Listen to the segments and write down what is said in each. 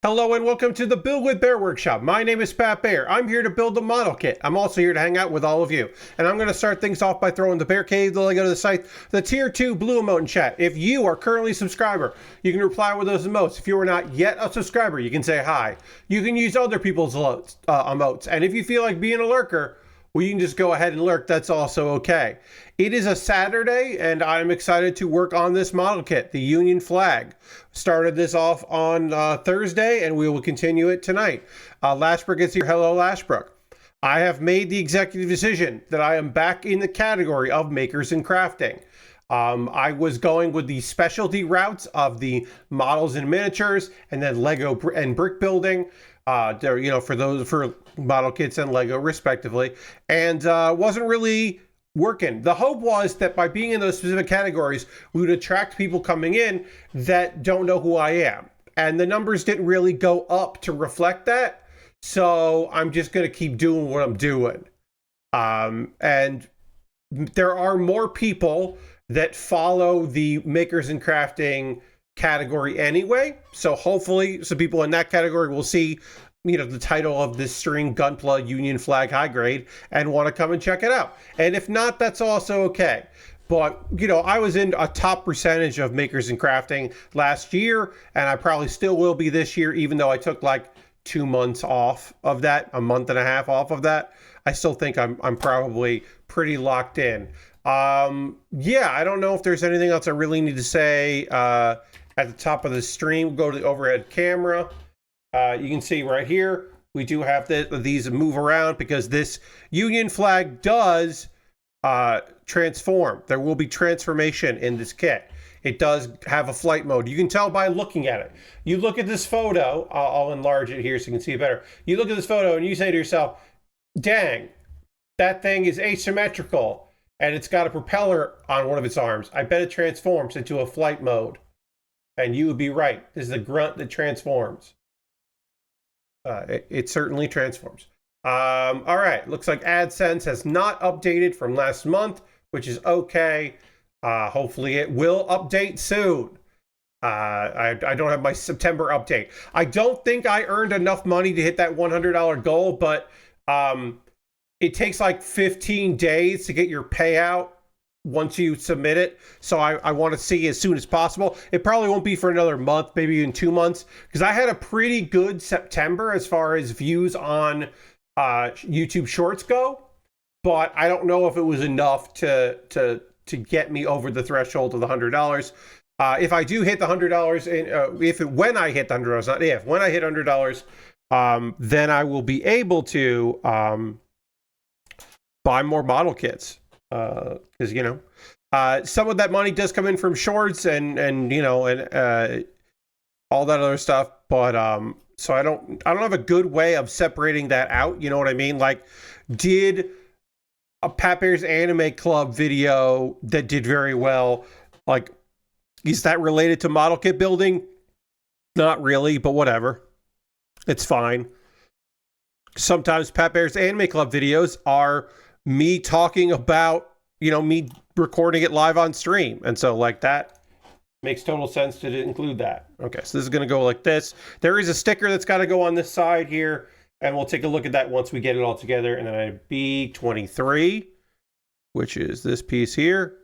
Hello and welcome to the Build with Baer Workshop. My name is Baer. I'm here to build the model kit. I'm also here to hang out with all of you. And I'm going to start things off by throwing the Bear Cave, the Lego to the site, the Tier 2 blue emote in chat. If you are currently a subscriber, you can reply with those emotes. If you are not yet a subscriber, you can say hi. You can use other people's emotes. And if you feel like being a lurker, well, you can just go ahead and lurk. That's also okay. It is a Saturday, and I'm excited to work on this model kit, the Union flag. Started this off on Thursday, and we will continue it tonight. Lashbrook is here. Hello, Lashbrook. I have made the executive decision that I am back in the category of makers and crafting. I was going with the specialty routes of the models and miniatures, and then Lego and brick building. For model kits and Lego respectively, and wasn't really working. The hope was that by being in those specific categories, we would attract people coming in that don't know who I am. And the numbers didn't really go up to reflect that. So I'm just going to keep doing what I'm doing. And there are more people that follow the makers and crafting category anyway. So hopefully some people in that category will see, the title of this string, Gunpla Union Flag High Grade, and want to come and check it out. And if not, that's also okay. But, I was in a top percentage of makers and crafting last year, and I probably still will be this year, even though I took like 2 months off of that, a month and a half off of that. I still think I'm probably pretty locked in. I don't know if there's anything else I really need to say at the top of the stream. Go to the overhead camera. You can see right here, we do have these move around because this Union flag does transform. There will be transformation in this kit. It does have a flight mode. You can tell by looking at it. You look at this photo, I'll enlarge it here so you can see it better. You look at this photo and you say to yourself, dang, that thing is asymmetrical and it's got a propeller on one of its arms. I bet it transforms into a flight mode. And you would be right. This is a grunt that transforms. It certainly transforms. All right, looks like AdSense has not updated from last month, which is okay. Hopefully it will update soon. I don't have my September update. I don't think I earned enough money to hit that $100 goal, but it takes like 15 days to get your payout once you submit it. So I want to see as soon as possible. It probably won't be for another month, maybe in 2 months, because I had a pretty good September as far as views on YouTube Shorts go, but I don't know if it was enough to get me over the threshold of the $100. If I do hit the $100, when I hit the $100, not if, when I hit $100, then I will be able to buy more model kits. Because some of that money does come in from shorts and all that other stuff, but so I don't have a good way of separating that out. You know what I mean? Like, did a Pat Bear's Anime Club video that did very well, like, is that related to model kit building? Not really, but whatever. It's fine. Sometimes Pat Bear's Anime Club videos are me talking about, me recording it live on stream. And so like that makes total sense to include that. Okay, so this is going to go like this. There is a sticker that's got to go on this side here, and we'll take a look at that once we get it all together. And then I B23, which is this piece here.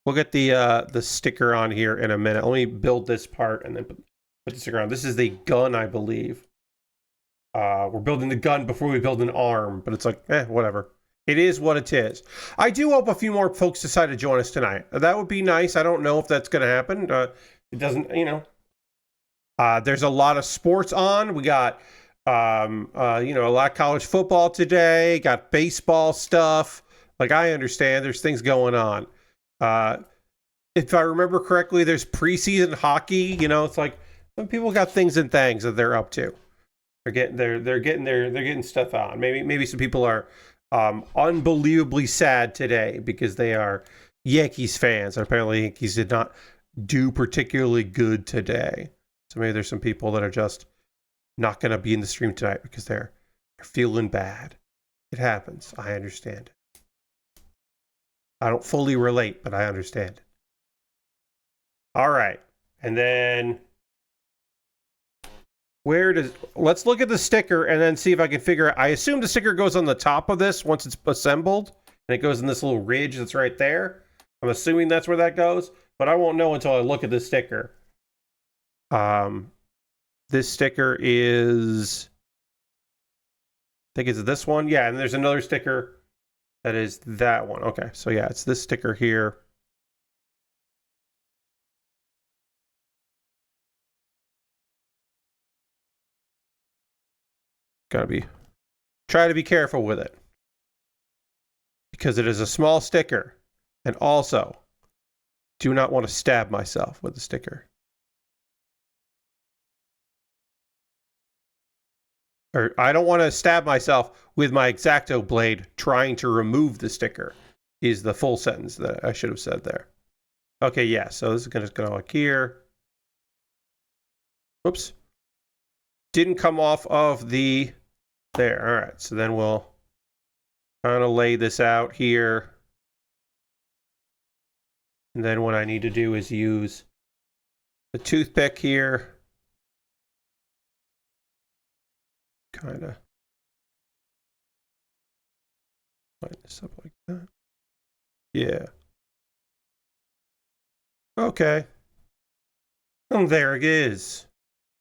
We'll get the sticker on here in a minute. Let me build this part and then put the sticker on. This is the gun, I believe. We're building the gun before we build an arm, but it's like, whatever. It is what it is. I do hope a few more folks decide to join us tonight. That would be nice. I don't know if that's going to happen. It doesn't, there's a lot of sports on. We got, a lot of college football today. Got baseball stuff. Like, I understand there's things going on. If I remember correctly, there's preseason hockey. It's like some people got things and things that they're up to. They're getting stuff on. Maybe some people are unbelievably sad today because they are Yankees fans. Apparently Yankees did not do particularly good today. So maybe there's some people that are just not going to be in the stream tonight because they're feeling bad. It happens. I understand it. I don't fully relate, but I understand it. All right. And then let's look at the sticker and then see if I can figure out. I assume the sticker goes on the top of this once it's assembled, and it goes in this little ridge that's right there. I'm assuming that's where that goes, but I won't know until I look at the sticker. This sticker is, I think it's this one. Yeah, and there's another sticker that is that one. Okay, so yeah, it's this sticker here. Try to be careful with it, because it is a small sticker, and also do not want to stab myself with the sticker. Or I don't want to stab myself with my X-Acto blade trying to remove the sticker, is the full sentence that I should have said there. Okay, yeah, so this is going to go like here. Oops. Didn't come off of the... There, all right. So then we'll kind of lay this out here. And then what I need to do is use the toothpick here. Kind of line this up like that. Yeah. Okay. And there it is.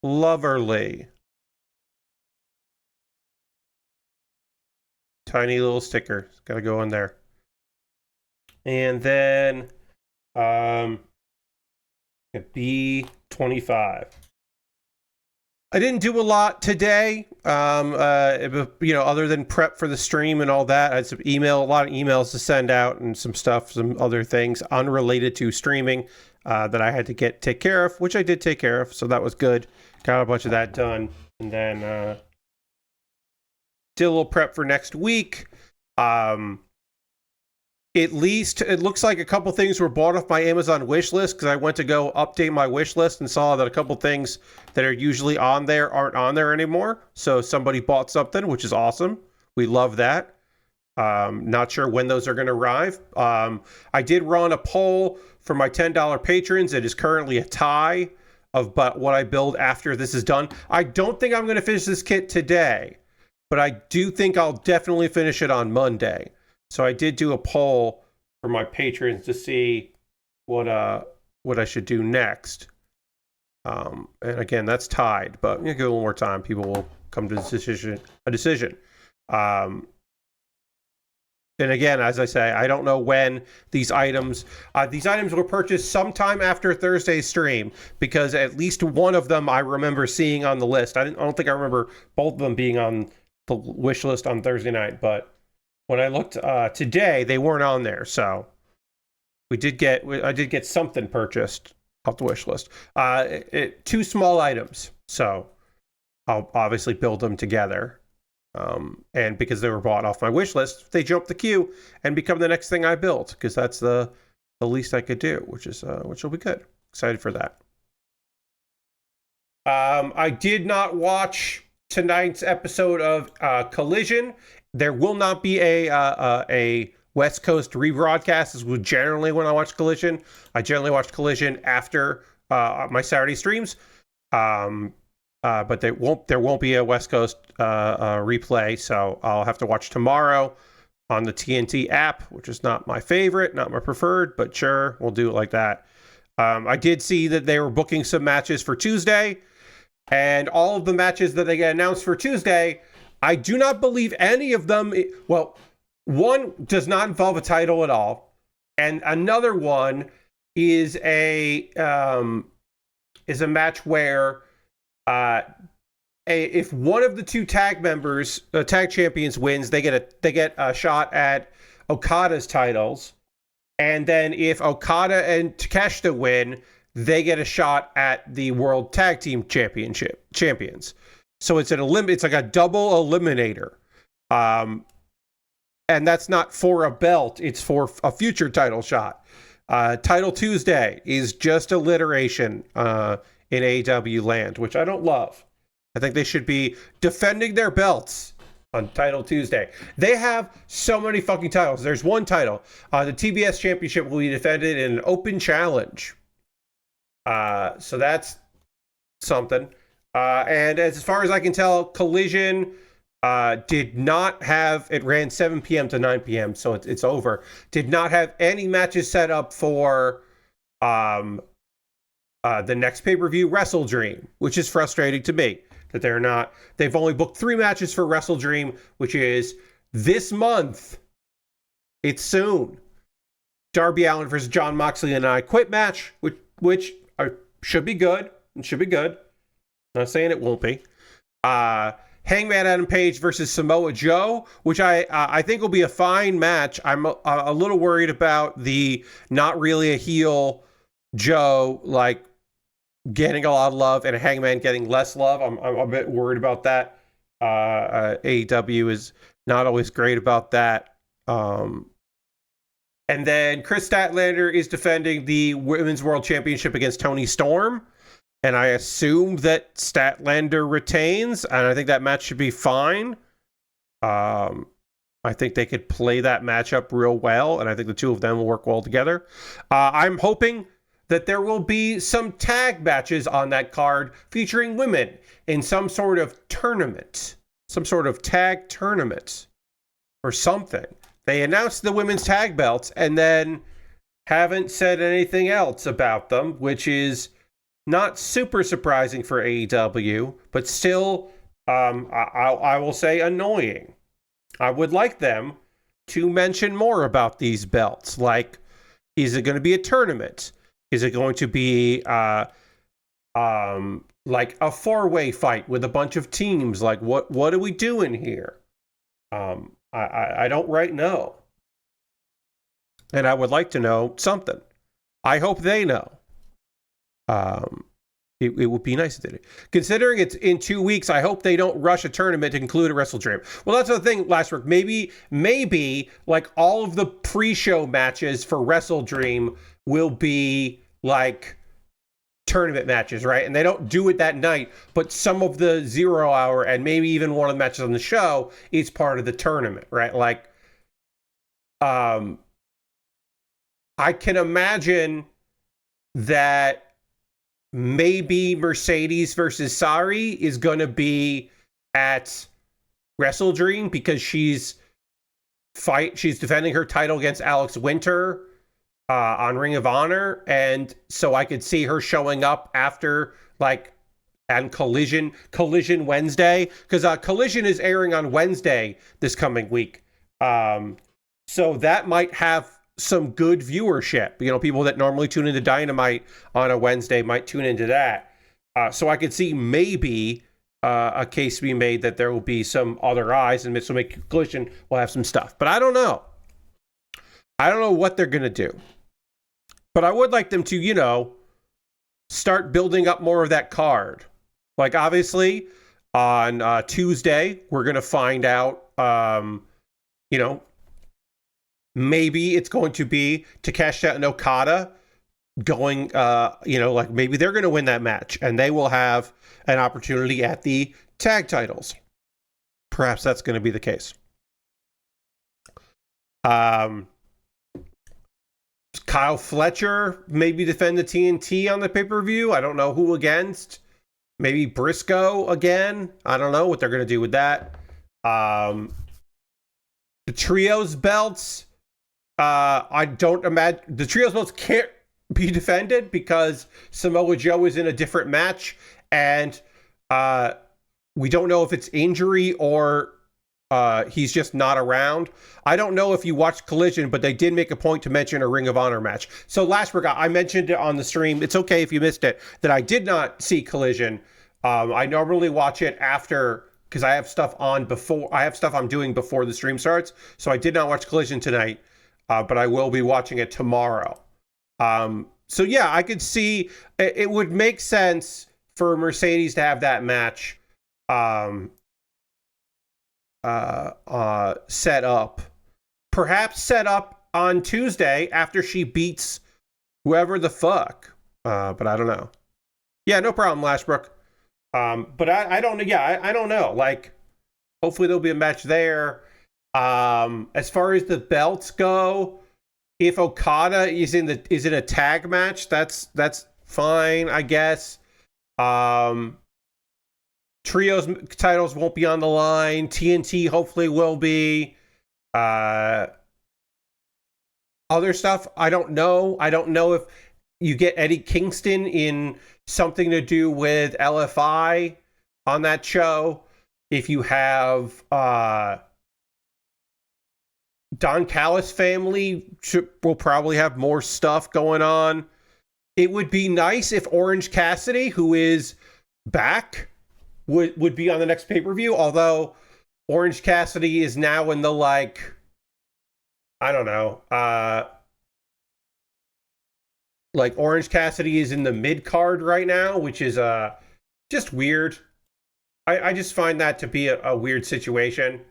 Loverly. Tiny little sticker. It's got to go in there. And then B25. I didn't do a lot today, other than prep for the stream and all that. I had a lot of emails to send out and some stuff, some other things unrelated to streaming that I had to take care of, which I did take care of, so that was good. Got a bunch of that done, and then did a little prep for next week. At least it looks like a couple things were bought off my Amazon wish list, because I went to go update my wish list and saw that a couple things that are usually on there aren't on there anymore. So somebody bought something, which is awesome. We love that. Not sure when those are going to arrive. I did run a poll for my $10 patrons. It is currently a tie of what I build after this is done. I don't think I'm going to finish this kit today, but I do think I'll definitely finish it on Monday. So I did do a poll for my patrons to see what I should do next. And again, that's tied, but give it a little more time. People will come to a decision. And again, as I say, I don't know when these items were purchased sometime after Thursday's stream, because at least one of them I remember seeing on the list. I don't think I remember both of them being on the wish list on Thursday night, but when I looked today, they weren't on there. So I did get something purchased off the wish list. 2 small items, so I'll obviously build them together. And because they were bought off my wish list, they jump the queue and become the next thing I build, because that's the least I could do, which will be good. Excited for that. I did not watch tonight's episode of Collision. There will not be a West Coast rebroadcast, as would generally when I watch Collision. I generally watch Collision after my Saturday streams. But there won't be a West Coast replay, so I'll have to watch tomorrow on the TNT app, which is not my favorite, not my preferred, but sure, we'll do it like that. I did see that they were booking some matches for Tuesday, and all of the matches that they get announced for Tuesday, I do not believe any of them. Well, one does not involve a title at all, and another one is a match where if one of the 2 tag members, tag champions, wins, they get a shot at Okada's titles, and then if Okada and Takeshita win, they get a shot at the World Tag Team champions. So it's it's like a double eliminator, and that's not for a belt; it's for a future title shot. Title Tuesday is just alliteration in AEW land, which I don't love. I think they should be defending their belts on Title Tuesday. They have so many fucking titles. There's one title. The TBS Championship will be defended in an open challenge. So that's something. And as far as I can tell, Collision did not have, it ran 7 p.m. to 9 p.m., so it's over. Did not have any matches set up for the next pay-per-view, Wrestle Dream, which is frustrating to me that they've only booked 3 matches for Wrestle Dream, which is this month. It's soon. Darby Allin versus Jon Moxley and I Quit match, which should be good. It should be good. Not saying it won't be. Hangman Adam Page versus Samoa Joe, which I think will be a fine match. I'm a little worried about the not really a heel Joe like getting a lot of love and Hangman getting less love. I'm a bit worried about that. AEW is not always great about that. And then Chris Statlander is defending the Women's World Championship against Toni Storm. And I assume that Statlander retains. And I think that match should be fine. I think they could play that matchup real well. And I think the two of them will work well together. I'm hoping that there will be some tag matches on that card featuring women in some sort of tournament. Some sort of tag tournament. Or something. They announced the women's tag belts and then haven't said anything else about them, which is not super surprising for AEW, but still, I will say annoying. I would like them to mention more about these belts. Like, is it going to be a tournament? Is it going to be like a 4-way fight with a bunch of teams? Like, what are we doing here? I don't right know. And I would like to know something. I hope they know. It would be nice if they did. Considering it's in 2 weeks, I hope they don't rush a tournament to include a Wrestle Dream. Well, that's the thing, last week. Maybe like all of the pre-show matches for Wrestle Dream will be like tournament matches, right? And they don't do it that night, but some of the 0 hour and maybe even one of the matches on the show is part of the tournament, right? Like, I can imagine that maybe Mercedes versus Sari is going to be at Wrestle Dream because she's defending her title against Alex Winter on Ring of Honor, and so I could see her showing up after like and Collision Wednesday, because Collision is airing on Wednesday this coming week, so that might have some good viewership. You know, people that normally tune into Dynamite on a Wednesday might tune into that. So I could see maybe a case be made that there will be some other eyes, and so maybe Collision will have some stuff. But I don't know. I don't know what they're going to do. But I would like them to, you know, start building up more of that card. Like, obviously, on Tuesday, we're going to find out, you know, maybe it's going to be Takeshita and Okada going, you know, like maybe they're going to win that match and they will have an opportunity at the tag titles. Perhaps that's going to be the case. Kyle Fletcher maybe defend the TNT on the pay-per-view. I don't know who against. Maybe Briscoe again. I don't know what they're going to do with that. The trios belts. I don't imagine the trios belts can't be defended because Samoa Joe is in a different match, and we don't know if it's injury or he's just not around. I don't know if you watched Collision, but they did make a point to mention a Ring of Honor match. So last week, I mentioned it on the stream. It's okay if you missed it, that I did not see Collision. I normally watch it after, because I have stuff on before. I have stuff I'm doing before the stream starts. So I did not watch Collision tonight, but I will be watching it tomorrow. So yeah, I could see it would make sense for Mercedes to have that match set up. Perhaps set up on Tuesday after she beats whoever the fuck. But I don't know. Yeah, no problem, Lashbrook. But I don't know. Yeah, I don't know. Like, hopefully there'll be a match there. As far as the belts go, if Okada is in a tag match, that's fine, I guess. Trios titles won't be on the line. TNT hopefully will be. Other stuff, I don't know. I don't know if you get Eddie Kingston in something to do with LFI on that show. If you have Don Callis family will probably have more stuff going on. It would be nice if Orange Cassidy, who is back, would be on the next pay-per-view, although Orange Cassidy is now in the, like, I don't know, like Orange Cassidy is in the mid-card right now, which is just weird. I just find that to be a weird situation.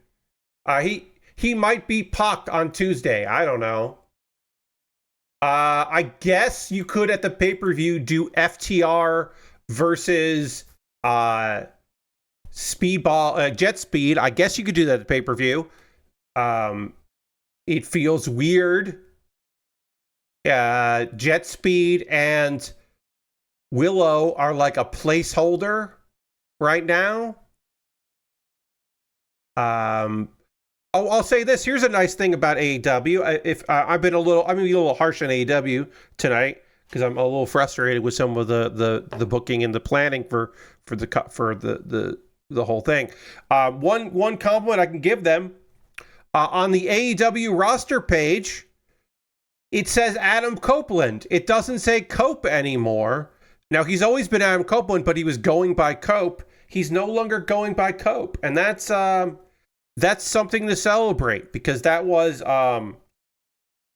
He might be Pac on Tuesday. I don't know. I guess you could at the pay-per-view do FTR versus Speedball, Jet Speed. I guess you could do that at the pay-per-view. It feels weird. Jet Speed and Willow are like a placeholder right now. I'll say this. Here's a nice thing about AEW. I'm being a little harsh on AEW tonight because I'm a little frustrated with some of the booking and the planning for the whole thing. One compliment I can give them on the AEW roster page, it says Adam Copeland. It doesn't say Cope anymore. Now, he's always been Adam Copeland, but he was going by Cope. He's no longer going by Cope, and that's something to celebrate because that was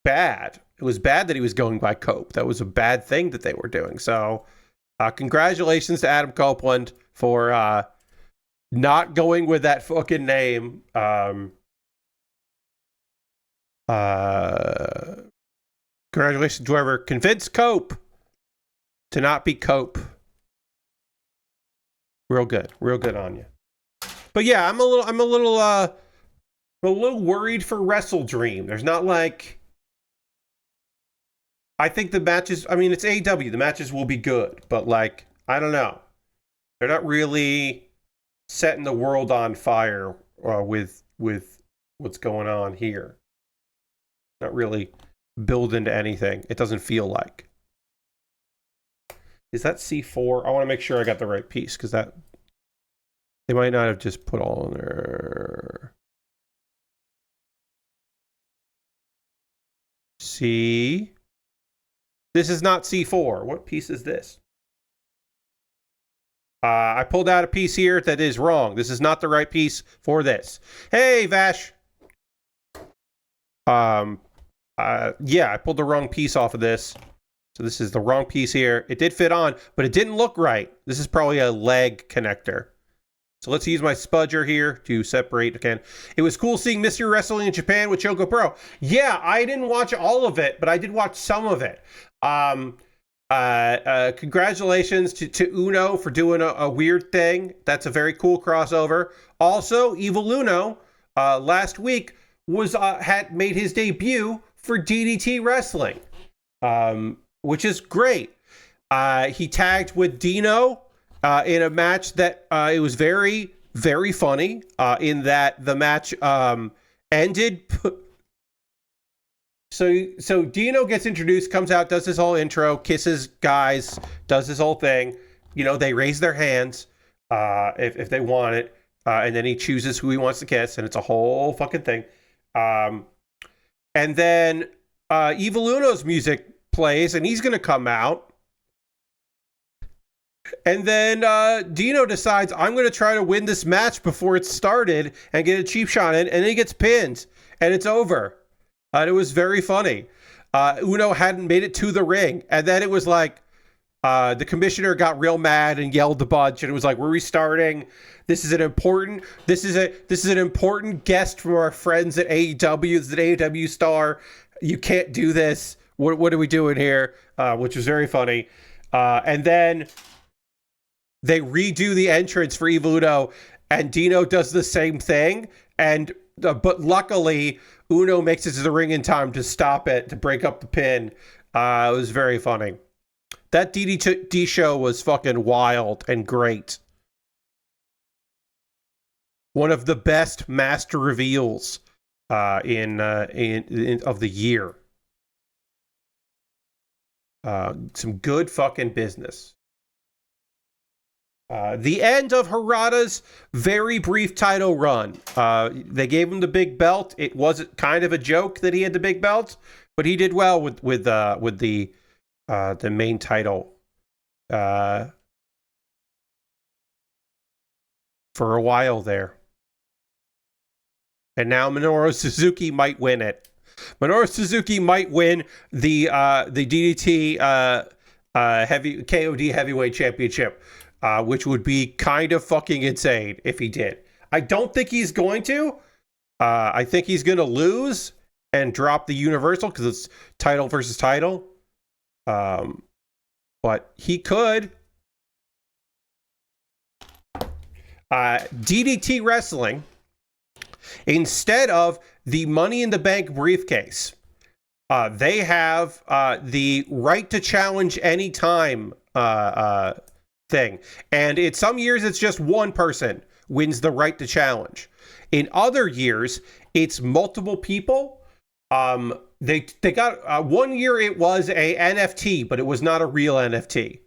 bad. It was bad that he was going by Cope. That was a bad thing that they were doing. So, congratulations to Adam Copeland for not going with that fucking name. Congratulations to whoever convinced Cope to not be Cope. Real good on you. But yeah, I'm a little worried for Wrestle Dream. There's not like, I think the matches, I mean, it's AEW, the matches will be good, but like, I don't know. They're not really setting the world on fire with what's going on here. Not really build into anything. It doesn't feel like. Is that C4? I want to make sure I got the right piece because that they might not have just put all in there. C. This is not C4. What piece is this? I pulled out a piece here that is wrong. This is not the right piece for this. Hey, Vash. Yeah, I pulled the wrong piece off of this. So this is the wrong piece here. It did fit on, but it didn't look right. This is probably a leg connector. So let's use my spudger here to separate again. It was cool seeing Mystery Wrestling in Japan with Choco Pro. Yeah, I didn't watch all of it, but I did watch some of it. Congratulations to Uno for doing a weird thing. That's a very cool crossover. Also, Evil Uno last week had made his debut for DDT Wrestling, which is great. He tagged with Dino in a match that it was very, very funny in that the match ended. So Dino gets introduced, comes out, does his whole intro, kisses guys, does his whole thing. You know, they raise their hands if they want it, and then he chooses who he wants to kiss, and it's a whole fucking thing. And then Evil Uno's music plays, and he's going to come out. And then Dino decides, I'm going to try to win this match before it started and get a cheap shot in, and then he gets pinned, and it's over. And it was very funny. Uno hadn't made it to the ring, and then it was like the commissioner got real mad and yelled a bunch, and it was like, we're restarting. This is an important guest from our friends at AEW. This is an AEW star. You can't do this. What are we doing here? Which was very funny. And then they redo the entrance for Evil Uno, and Dino does the same thing. And but luckily, Uno makes it to the ring in time to stop it, to break up the pin. It was very funny. That DDT show was fucking wild and great. One of the best master reveals in of the year. Some good fucking business. The end of Harada's very brief title run. They gave him the big belt. It was kind of a joke that he had the big belt, but he did well with the main title for a while there. And now Minoru Suzuki might win it. Minoru Suzuki might win the DDT KOD Heavyweight Championship. Which would be kind of fucking insane if he did. I don't think he's going to. I think he's going to lose and drop the Universal because it's title versus title. But he could. DDT Wrestling, instead of the Money in the Bank briefcase, they have the right to challenge anytime thing. And in some years, it's just one person wins the right to challenge. In other years, it's multiple people. They got 1 year it was a NFT, but it was not a real NFT.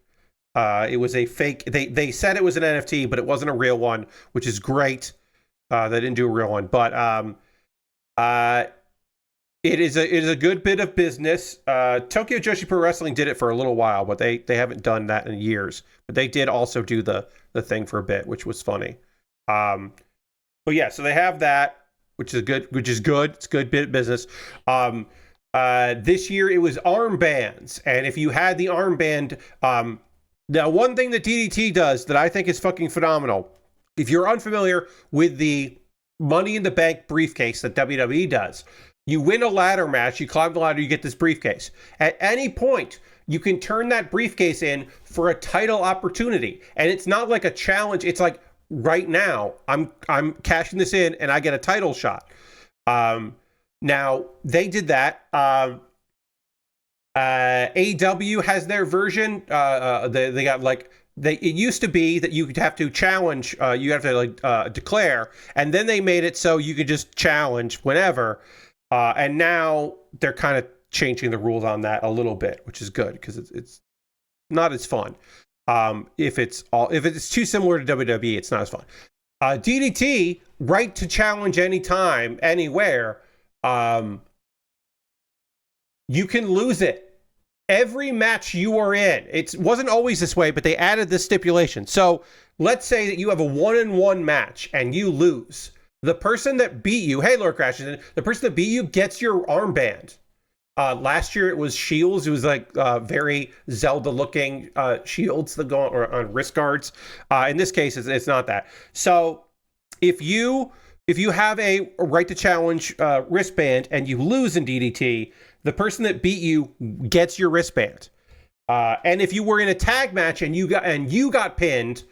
It was a fake. They said it was an NFT, but it wasn't a real one, which is great. They didn't do a real one, but it is a good bit of business. Tokyo Joshi Pro Wrestling did it for a little while, but they haven't done that in years. But they did also do the thing for a bit, which was funny. But yeah, so they have that, which is good. It's a good bit of business. This year it was armbands, and if you had the armband, now one thing that DDT does that I think is fucking phenomenal. If you're unfamiliar with the Money in the Bank briefcase that WWE does, you win a ladder match, you climb the ladder, you get this briefcase. At any point, you can turn that briefcase in for a title opportunity. And it's not like a challenge. It's like, right now, I'm cashing this in and I get a title shot. Now, they did that. AEW has their version. They got like... it used to be that you could have to challenge, you have to declare, and then they made it so you could just challenge whenever. And now they're kind of changing the rules on that a little bit, which is good because it's not as fun. If it's too similar to WWE, it's not as fun. DDT, right to challenge anytime, anywhere. You can lose it. Every match you are in, it wasn't always this way, but they added this stipulation. So let's say that you have a 1-on-1 match and you lose. The person that beat you, hey, Lord Crashes, the person that beat you gets your armband. Last year it was shields. It was like very Zelda-looking shields that go on wrist guards. In this case, it's not that. So if you have a right to challenge wristband and you lose in DDT, the person that beat you gets your wristband. And if you were in a tag match and you got pinned,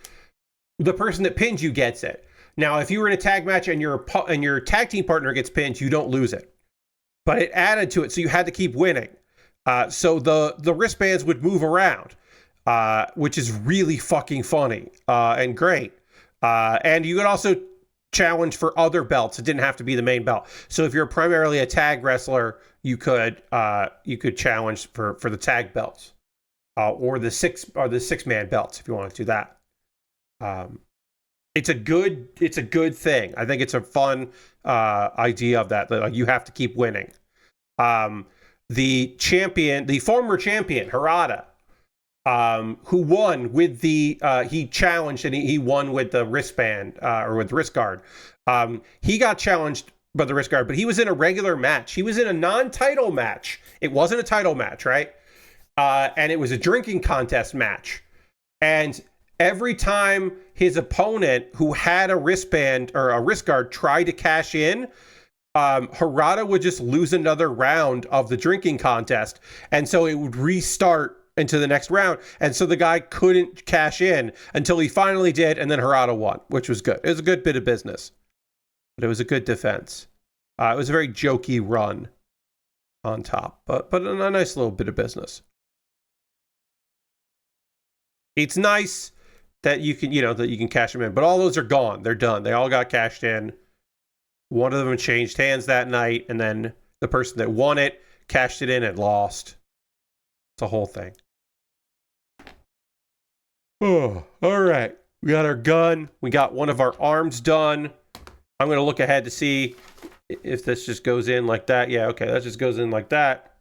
the person that pinned you gets it. Now, if you were in a tag match and your tag team partner gets pinned, you don't lose it. But it added to it, so you had to keep winning. So the wristbands would move around, which is really fucking funny and great. And you could also challenge for other belts. It didn't have to be the main belt. So if you're primarily a tag wrestler, you could challenge for the tag belts, or the six-man belts if you want to do that. It's a good thing. I think it's a fun idea of that like, you have to keep winning. The former champion Harada, who won with he challenged and he won with the wristband or with the wrist guard. He got challenged by the wrist guard, but he was in a regular match. He was in a non-title match. It wasn't a title match, right? And it was a drinking contest match. And every time his opponent who had a wristband or a wrist guard tried to cash in, Harada would just lose another round of the drinking contest. And so it would restart into the next round. And so the guy couldn't cash in until he finally did. And then Harada won, which was good. It was a good bit of business, but it was a good defense. It was a very jokey run on top, but a nice little bit of business. It's nice that you can, that you can cash them in. But all those are gone. They're done. They all got cashed in. One of them changed hands that night, and then the person that won it cashed it in and lost. It's a whole thing. Oh, all right. We got our gun. We got one of our arms done. I'm going to look ahead to see if this just goes in like that. Yeah, okay, that just goes in like that.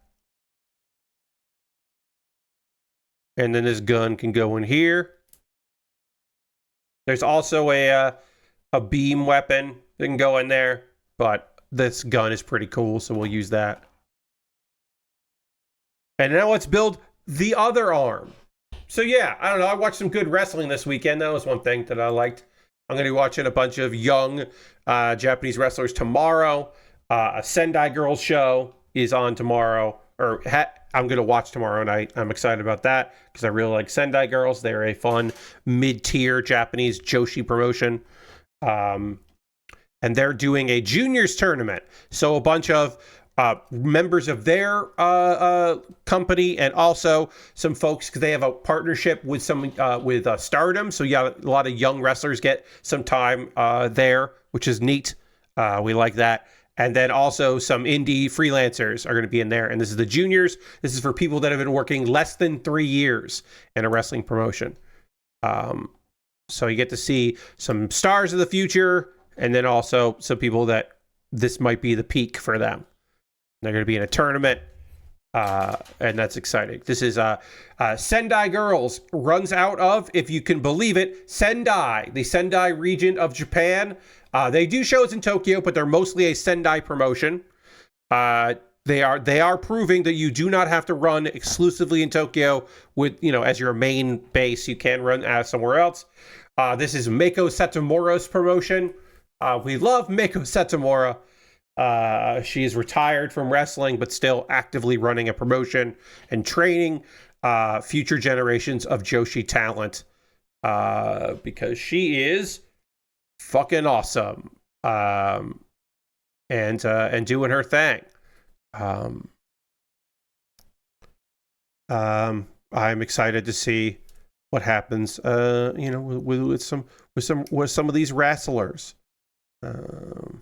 And then this gun can go in here. There's also a beam weapon that can go in there, but this gun is pretty cool, so we'll use that. And now let's build the other arm. So yeah, I don't know. I watched some good wrestling this weekend. That was one thing that I liked. I'm going to be watching a bunch of young Japanese wrestlers tomorrow. A Sendai Girls show is on tomorrow, I'm going to watch tomorrow night. I'm excited about that because I really like Sendai Girls. They're a fun mid-tier Japanese Joshi promotion. And they're doing a juniors tournament. So a bunch of members of their company and also some folks, because they have a partnership with with Stardom. So yeah, a lot of young wrestlers get some time there, which is neat. We like that. And then also some indie freelancers are going to be in there. And this is the juniors. This is for people that have been working less than 3 years in a wrestling promotion. So you get to see some stars of the future, and then also some people that this might be the peak for them. They're going to be in a tournament, and that's exciting. This is Sendai Girls, runs out of, if you can believe it, Sendai, the Sendai region of Japan. They do shows in Tokyo, but they're mostly a Sendai promotion. They are proving that you do not have to run exclusively in Tokyo with, as your main base. You can run somewhere else. This is Meiko Satomura's promotion. We love Meiko Satomura. She is retired from wrestling, but still actively running a promotion and training future generations of Joshi talent because she is fucking awesome and doing her thing. I'm excited to see what happens, with some of these wrestlers. And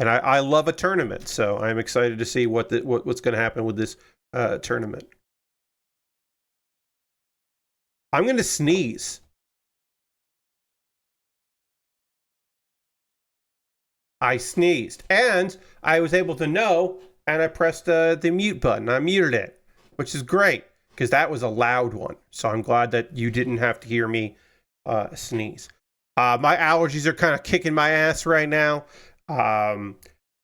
I love a tournament, so I'm excited to see what's going to happen with this tournament. I'm going to sneeze. I sneezed, and I was able to know, and I pressed the mute button. I muted it, which is great, because that was a loud one. So I'm glad that you didn't have to hear me sneeze. My allergies are kind of kicking my ass right now.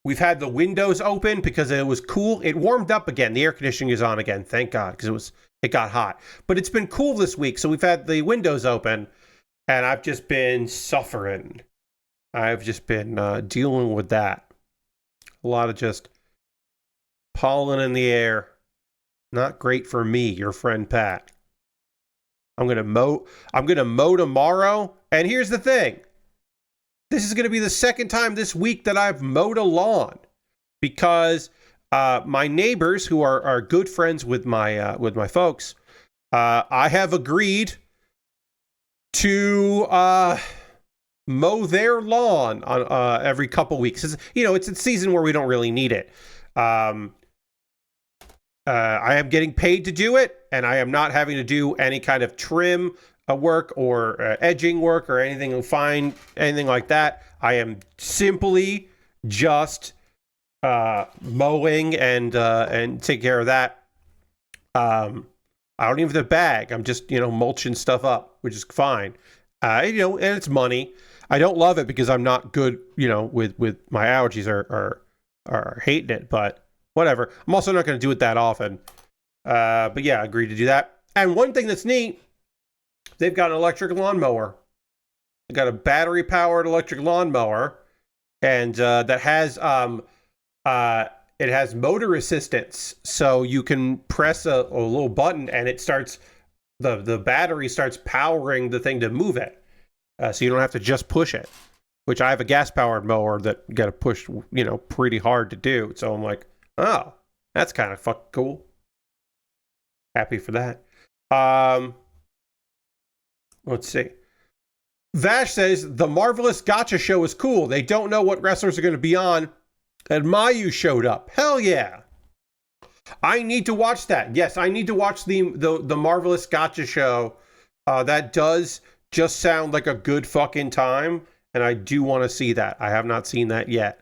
We've had the windows open because it was cool. It warmed up again. The air conditioning is on again, thank God, because it got hot. But it's been cool this week, so we've had the windows open, and I've just been suffering. I've just been dealing with that. A lot of just pollen in the air. Not great for me, your friend Pat. I'm gonna mow tomorrow, and here's the thing. This is going to be the second time this week that I've mowed a lawn because my neighbors, who are good friends with my folks, I have agreed to mow their lawn on every couple weeks. It's a season where we don't really need it. I am getting paid to do it, and I am not having to do any kind of trim work or edging work or anything like that. I am simply just mowing and take care of that. I don't even have to bag. I'm just mulching stuff up, which is fine. And it's money. I don't love it because I'm not good. With my allergies are hating it, but whatever. I'm also not going to do it that often. But yeah, I agreed to do that. And one thing that's neat. They've got an electric lawnmower. They've got a battery-powered electric lawnmower, and that has it has motor assistance. So you can press a little button, and it starts the battery starts powering the thing to move it. So you don't have to just push it. Which I have a gas-powered mower that got to push pretty hard to do. So I'm like, oh, that's kind of fucking cool. Happy for that. Let's see. Vash says, the Marvelous Gotcha show is cool. They don't know what wrestlers are going to be on. And Mayu showed up. Hell yeah. I need to watch that. Yes, I need to watch the Marvelous Gotcha show. That does just sound like a good fucking time. And I do want to see that. I have not seen that yet.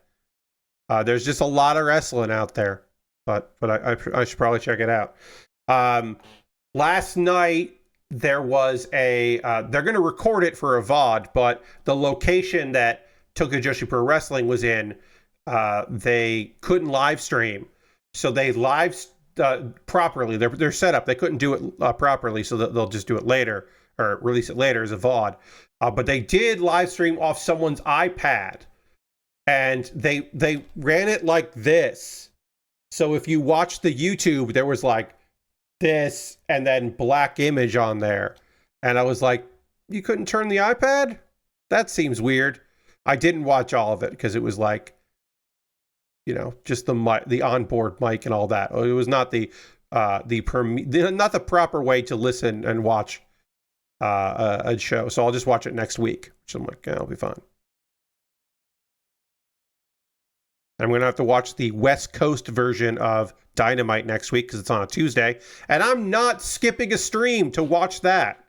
There's just a lot of wrestling out there. But I should probably check it out. Last night, there was a... they're going to record it for a VOD, but the location that Tokyo Joshi Pro Wrestling was in, they couldn't live stream. So they live properly. They're set up. They couldn't do it properly, so they'll just do it later or release it later as a VOD. But they did live stream off someone's iPad, and they ran it like this. So if you watch the YouTube, there was like this and then black image on there, and I was like, you couldn't turn the iPad? That seems weird. I didn't watch all of it because it was like, you know, just the onboard mic and all that. It was not not the proper way to listen and watch a show. So I'll just watch it next week, which I'm like, yeah, I'll be fine. I'm going to have to watch the West Coast version of Dynamite next week because it's on a Tuesday. And I'm not skipping a stream to watch that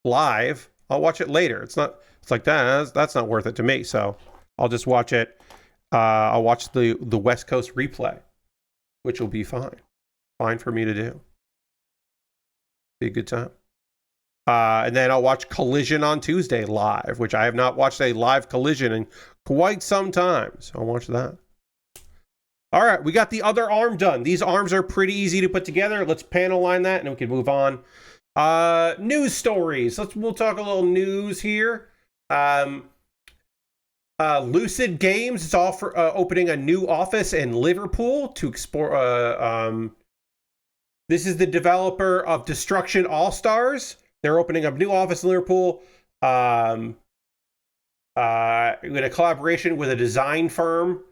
live. I'll watch it later. It's like that. That's not worth it to me. So I'll just watch it. I'll watch the West Coast replay, which will be fine. Fine for me to do. Be a good time. And then I'll watch Collision on Tuesday live, which I have not watched a live Collision in quite some time. So I'll watch that. All right, we got the other arm done. These arms are pretty easy to put together. Let's panel line that, and then we can move on. News stories. We'll talk a little news here. Lucid Games is opening a new office in Liverpool to explore. This is the developer of Destruction All Stars. They're opening up a new office in Liverpool. In a collaboration with a design firm.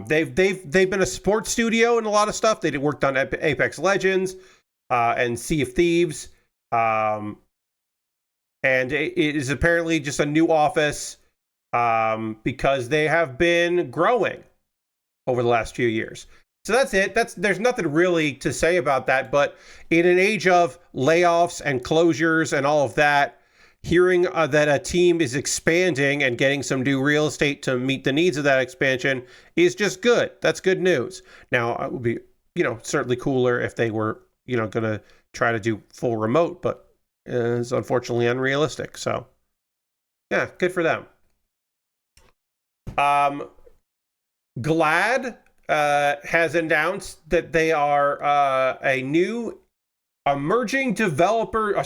They've been a sports studio in a lot of stuff. They worked on Apex Legends and Sea of Thieves. And it is apparently just a new office. Because they have been growing over the last few years. So that's it. There's nothing really to say about that, but in an age of layoffs and closures and all of that, hearing that a team is expanding and getting some new real estate to meet the needs of that expansion is just good. That's good news. Now, it would be, certainly cooler if they were, going to try to do full remote, but it's unfortunately unrealistic. So, yeah, good for them. GLAD has announced that they are a new emerging developer.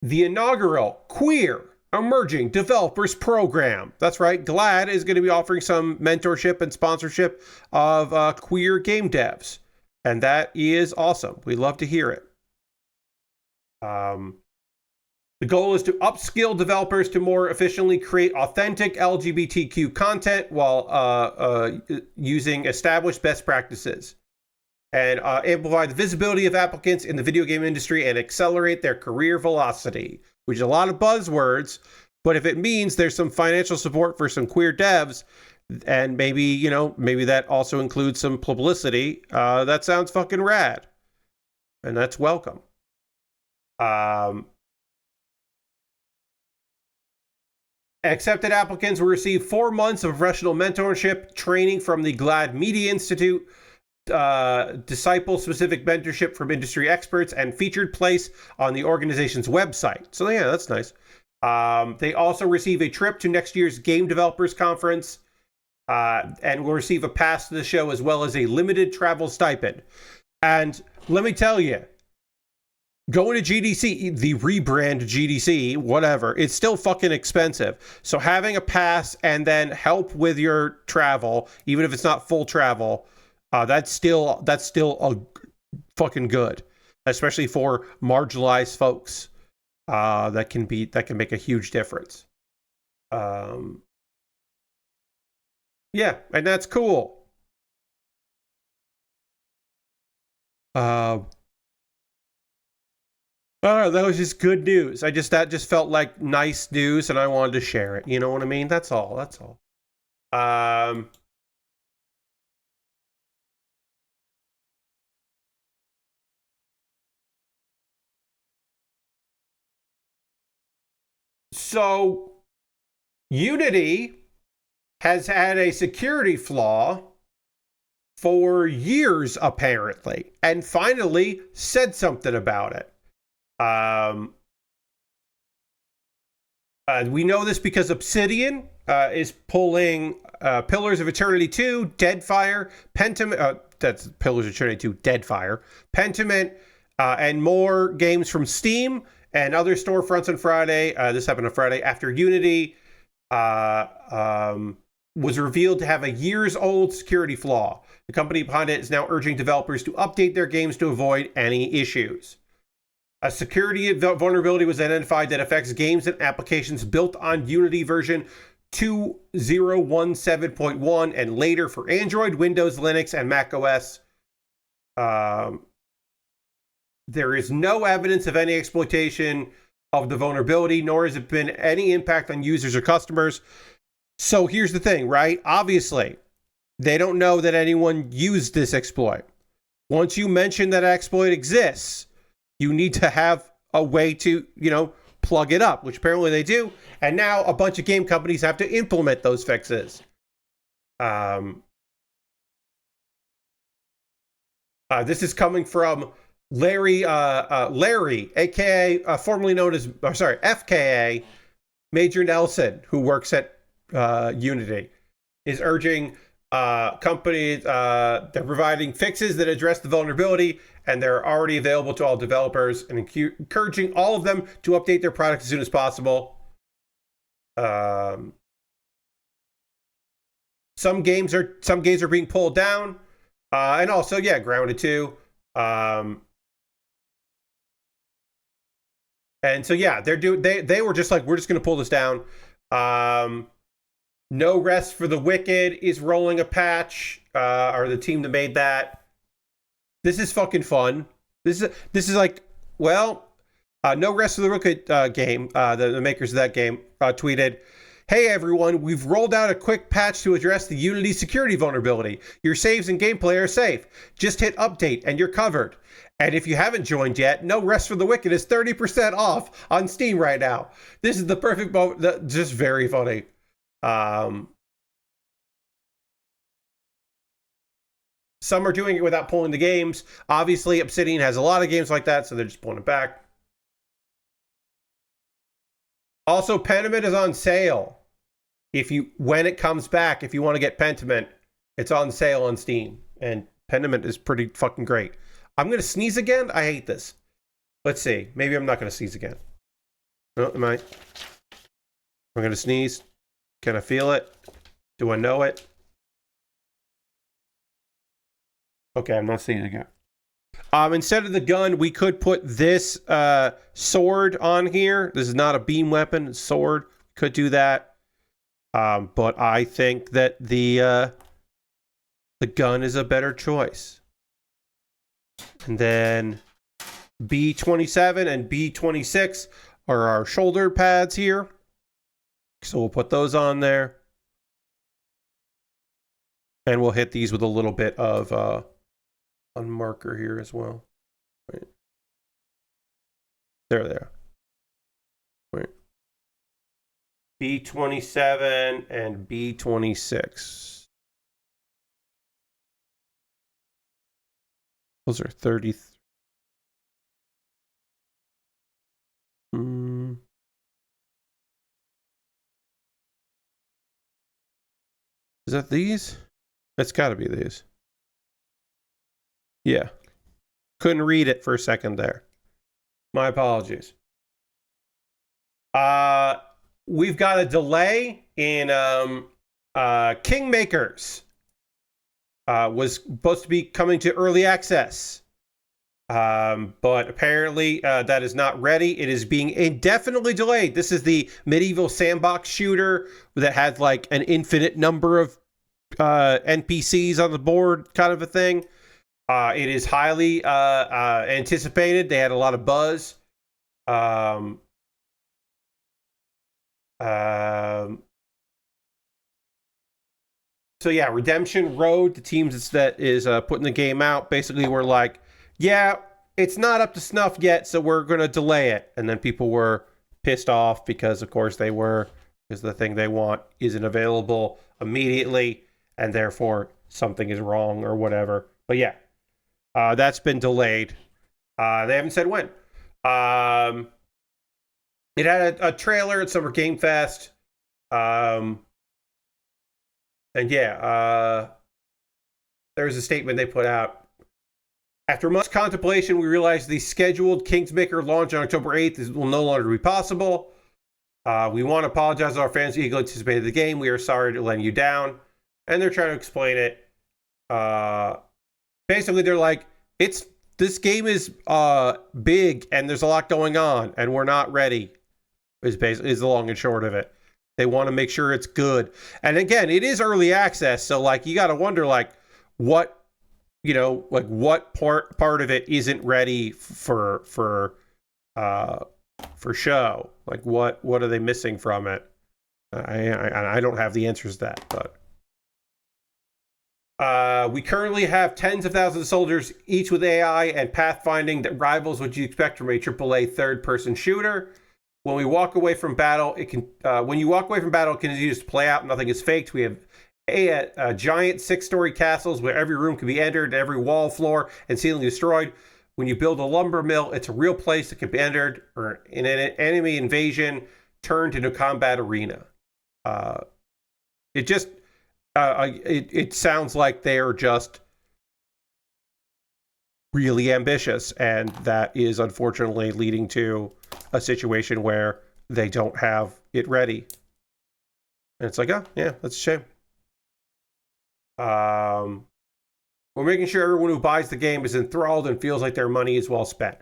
The inaugural Queer Emerging Developers Program. That's right. GLAD is going to be offering some mentorship and sponsorship of queer game devs, and that is awesome. We love to hear it. The goal is to upskill developers to more efficiently create authentic LGBTQ content while using established best practices, and amplify the visibility of applicants in the video game industry and accelerate their career velocity, which is a lot of buzzwords, but if it means there's some financial support for some queer devs, and maybe that also includes some publicity, that sounds fucking rad, and that's welcome. Accepted applicants will receive 4 months of professional mentorship training from the GLAD Media Institute, disciple-specific mentorship from industry experts, and featured place on the organization's website. So yeah, that's nice. They also receive a trip to next year's Game Developers Conference, and will receive a pass to the show as well as a limited travel stipend. And let me tell you, going to GDC, the rebrand GDC, whatever, it's still fucking expensive. So having a pass and then help with your travel, even if it's not full travel, that's still a fucking good, especially for marginalized folks. That can make a huge difference. Yeah, and that's cool. Oh, that was just good news. That just felt like nice news, and I wanted to share it. You know what I mean? That's all. That's all. Um, so Unity has had a security flaw for years, apparently, and finally said something about it. Um, we know this because Obsidian is pulling Pillars of Eternity 2, Deadfire, Pentiment, that's Pillars of Eternity 2, Deadfire, Pentiment, and more games from Steam and other storefronts on Friday. This happened on Friday after Unity was revealed to have a years-old security flaw. The company behind it is now urging developers to update their games to avoid any issues. A security vulnerability was identified that affects games and applications built on Unity version 2017.1 and later for Android, Windows, Linux, and Mac OS. There is no evidence of any exploitation of the vulnerability, nor has it been any impact on users or customers. So here's the thing, right? Obviously, they don't know that anyone used this exploit. Once you mention that exploit exists, you need to have a way to, plug it up, which apparently they do. And now a bunch of game companies have to implement those fixes. This is coming from Larry, aka formerly known as, FKA, Major Nelson, who works at Unity, is urging companies, they're providing fixes that address the vulnerability, and they're already available to all developers, and encouraging all of them to update their product as soon as possible. Some games are being pulled down, and also, Grounded 2. And so they were just like, we're just going to pull this down. No Rest for the Wicked is rolling a patch, or the team that made that. This is fucking fun. This is like, No Rest for the Wicked game, the makers of that game, tweeted, "Hey everyone, we've rolled out a quick patch to address the Unity security vulnerability. Your saves and gameplay are safe. Just hit update and you're covered. And if you haven't joined yet, No Rest for the Wicked is 30% off on Steam right now." This is the perfect moment. Just very funny. Some are doing it without pulling the games. Obviously, Obsidian has a lot of games like that, so they're just pulling it back. Also, Pentiment is on sale. When it comes back, if you want to get Pentiment, it's on sale on Steam. And Pentiment is pretty fucking great. I'm going to sneeze again? I hate this. Let's see. Maybe I'm not going to sneeze again. No, am I? I'm going to sneeze. Can I feel it? Do I know it? Okay, I'm not sneezing again. Instead of the gun, we could put this sword on here. This is not a beam weapon, it's sword. Could do that. But I think that the gun is a better choice. And then B27 and B26 are our shoulder pads here. So we'll put those on there. And we'll hit these with a little bit of on marker here as well. Right. There. Right. B27 and B26. Those are 30. Is that these? It's got to be these. Yeah. Couldn't read it for a second there. My apologies. We've got a delay in Kingmakers. Was supposed to be coming to early access. But apparently that is not ready. It is being indefinitely delayed. This is the medieval sandbox shooter that has like an infinite number of NPCs on the board kind of a thing. It is highly anticipated. They had a lot of buzz. Um, um, so yeah, Redemption Road, the teams that is putting the game out, basically were like, yeah, it's not up to snuff yet, so we're going to delay it. And then people were pissed off because, of course, because the thing they want isn't available immediately, and therefore something is wrong or whatever. But yeah, that's been delayed. They haven't said when. It had a trailer at Summer Game Fest. And yeah, there was a statement they put out. After much contemplation, we realized the scheduled Kingsmaker launch on October 8th will no longer be possible. We want to apologize to our fans who eagerly anticipated the game. We are sorry to let you down. And they're trying to explain it. Basically, they're like, this game is big and there's a lot going on and we're not ready. Is the long and short of it. They want to make sure it's good. And again, it is early access, so like you got to wonder like what part of it isn't ready for show. Like what are they missing from it? I don't have the answers to that, but we currently have tens of thousands of soldiers, each with AI and pathfinding that rivals what you expect from a AAA third-person shooter. When we walk away from battle, it can continues to play out. Nothing is faked. We have a giant 6-story castles where every room can be entered, every wall, floor, and ceiling destroyed. When you build a lumber mill, it's a real place that can be entered, or in an enemy invasion turned into a combat arena. It sounds like they're just really ambitious, and that is unfortunately leading to a situation where they don't have it ready. And it's like, oh, yeah, that's a shame. We're making sure everyone who buys the game is enthralled and feels like their money is well spent.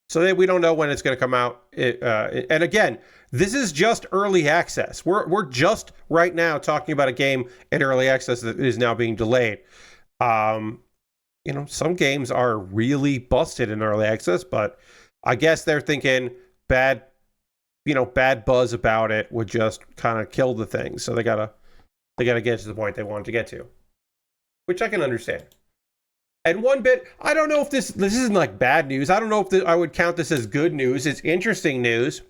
So we don't know when it's going to come out. And again, this is just early access. We're just right now talking about a game in early access that is now being delayed. Some games are really busted in early access, but I guess they're thinking bad buzz about it would just kind of kill the thing. So they gotta get to the point they want to get to, which I can understand. And one bit, I don't know if this isn't like bad news. I don't know if I would count this as good news. It's interesting news.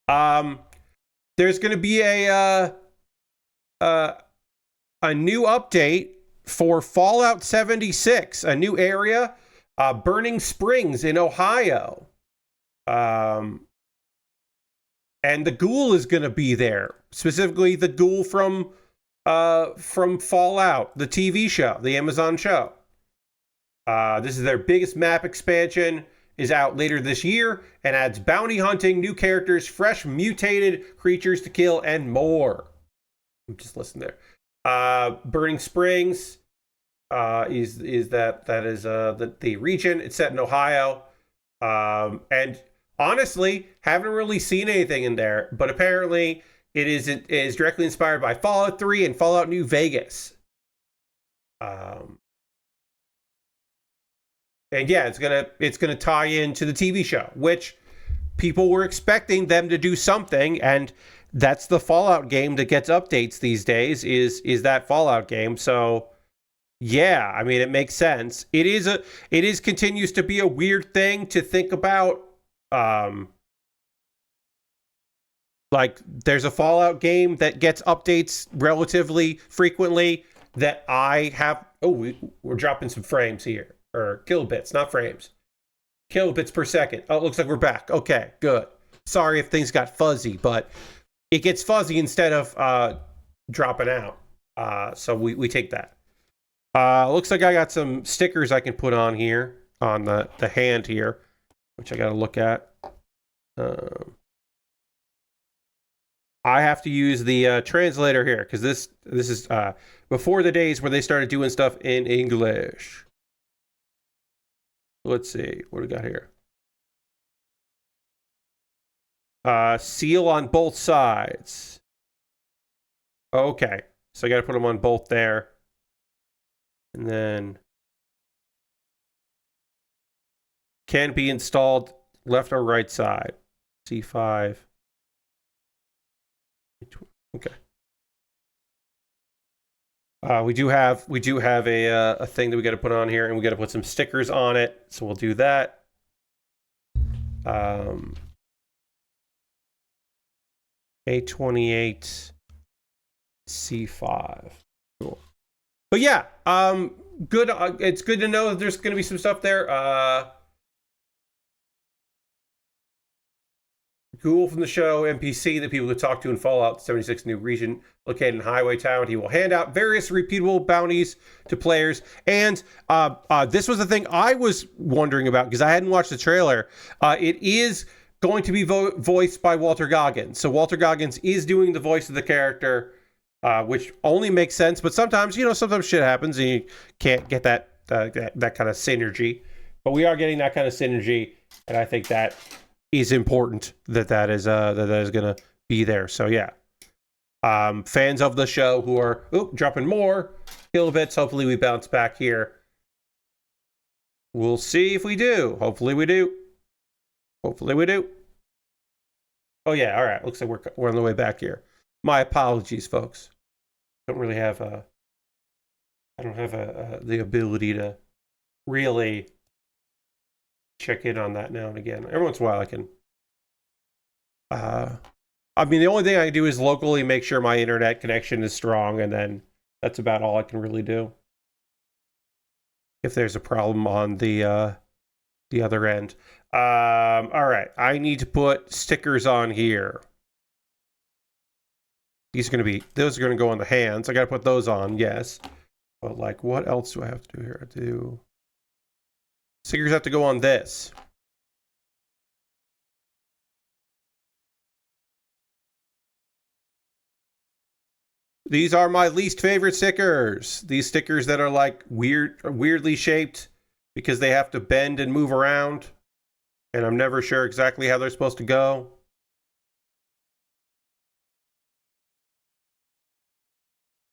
There's going to be a new update for Fallout 76, a new area, Burning Springs in Ohio. And the ghoul is going to be there, specifically the ghoul from Fallout, the TV show, the Amazon show. This is their biggest map expansion, is out later this year, and adds bounty hunting, new characters, fresh mutated creatures to kill, and more. Just listen there. Burning Springs is the region. It's set in Ohio, and honestly, haven't really seen anything in there, but apparently it is directly inspired by Fallout 3 and Fallout New Vegas. And yeah, it's gonna tie into the TV show, which people were expecting them to do something, and that's the Fallout game that gets updates these days. Is that Fallout game? So yeah, I mean, it makes sense. It continues to be a weird thing to think about. Like there's a Fallout game that gets updates relatively frequently that I have. Oh, we're dropping some frames here, or kilobits, not frames. Kilobits per second. Oh, it looks like we're back. Okay, good. Sorry if things got fuzzy, but it gets fuzzy instead of dropping out. So we take that. Looks like I got some stickers I can put on here, on the hand here, which I got to look at. I have to use the translator here, because this is before the days where they started doing stuff in English. Let's see, what do we got here? Seal on both sides. Okay, so I got to put them on both there. And then can be installed left or right side? C5. Okay. We do have a thing that we got to put on here, and we got to put some stickers on it. So we'll do that. A28 C5. Cool. But yeah, good. It's good to know that there's going to be some stuff there. Ghoul from the show, NPC that people could talk to in Fallout 76 new region located in Highway Town. He will hand out various repeatable bounties to players. And this was the thing I was wondering about because I hadn't watched the trailer. It is going to be voiced by Walter Goggins. So Walter Goggins is doing the voice of the character, which only makes sense. But sometimes, sometimes shit happens and you can't get that kind of synergy. But we are getting that kind of synergy, and I think that is important that is gonna be there. So yeah, fans of the show who are dropping more kilobits. Hopefully we bounce back here. We'll see if we do. Hopefully we do. Hopefully we do. Oh yeah, all right. Looks like we're on the way back here. My apologies, folks. Don't really have I don't have the ability to really check in on that now and again. Every once in a while I can. The only thing I can do is locally make sure my internet connection is strong, and then that's about all I can really do. If there's a problem on the other end. All right, I need to put stickers on here. Those are going to go on the hands. I got to put those on, yes. But like, what else do I have to do here? Stickers have to go on this. These are my least favorite stickers. These stickers that are like weirdly shaped because they have to bend and move around. And I'm never sure exactly how they're supposed to go.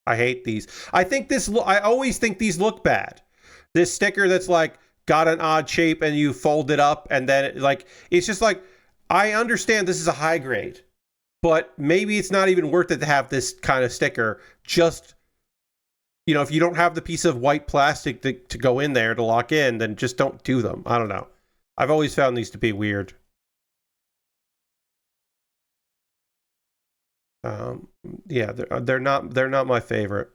I hate these. I always think these look bad. This sticker that's like got an odd shape and you fold it up and then it's just like, I understand this is a high grade, but maybe it's not even worth it to have this kind of sticker. Just, if you don't have the piece of white plastic to go in there to lock in, then just don't do them. I don't know. I've always found these to be weird. Yeah, they're not my favorite.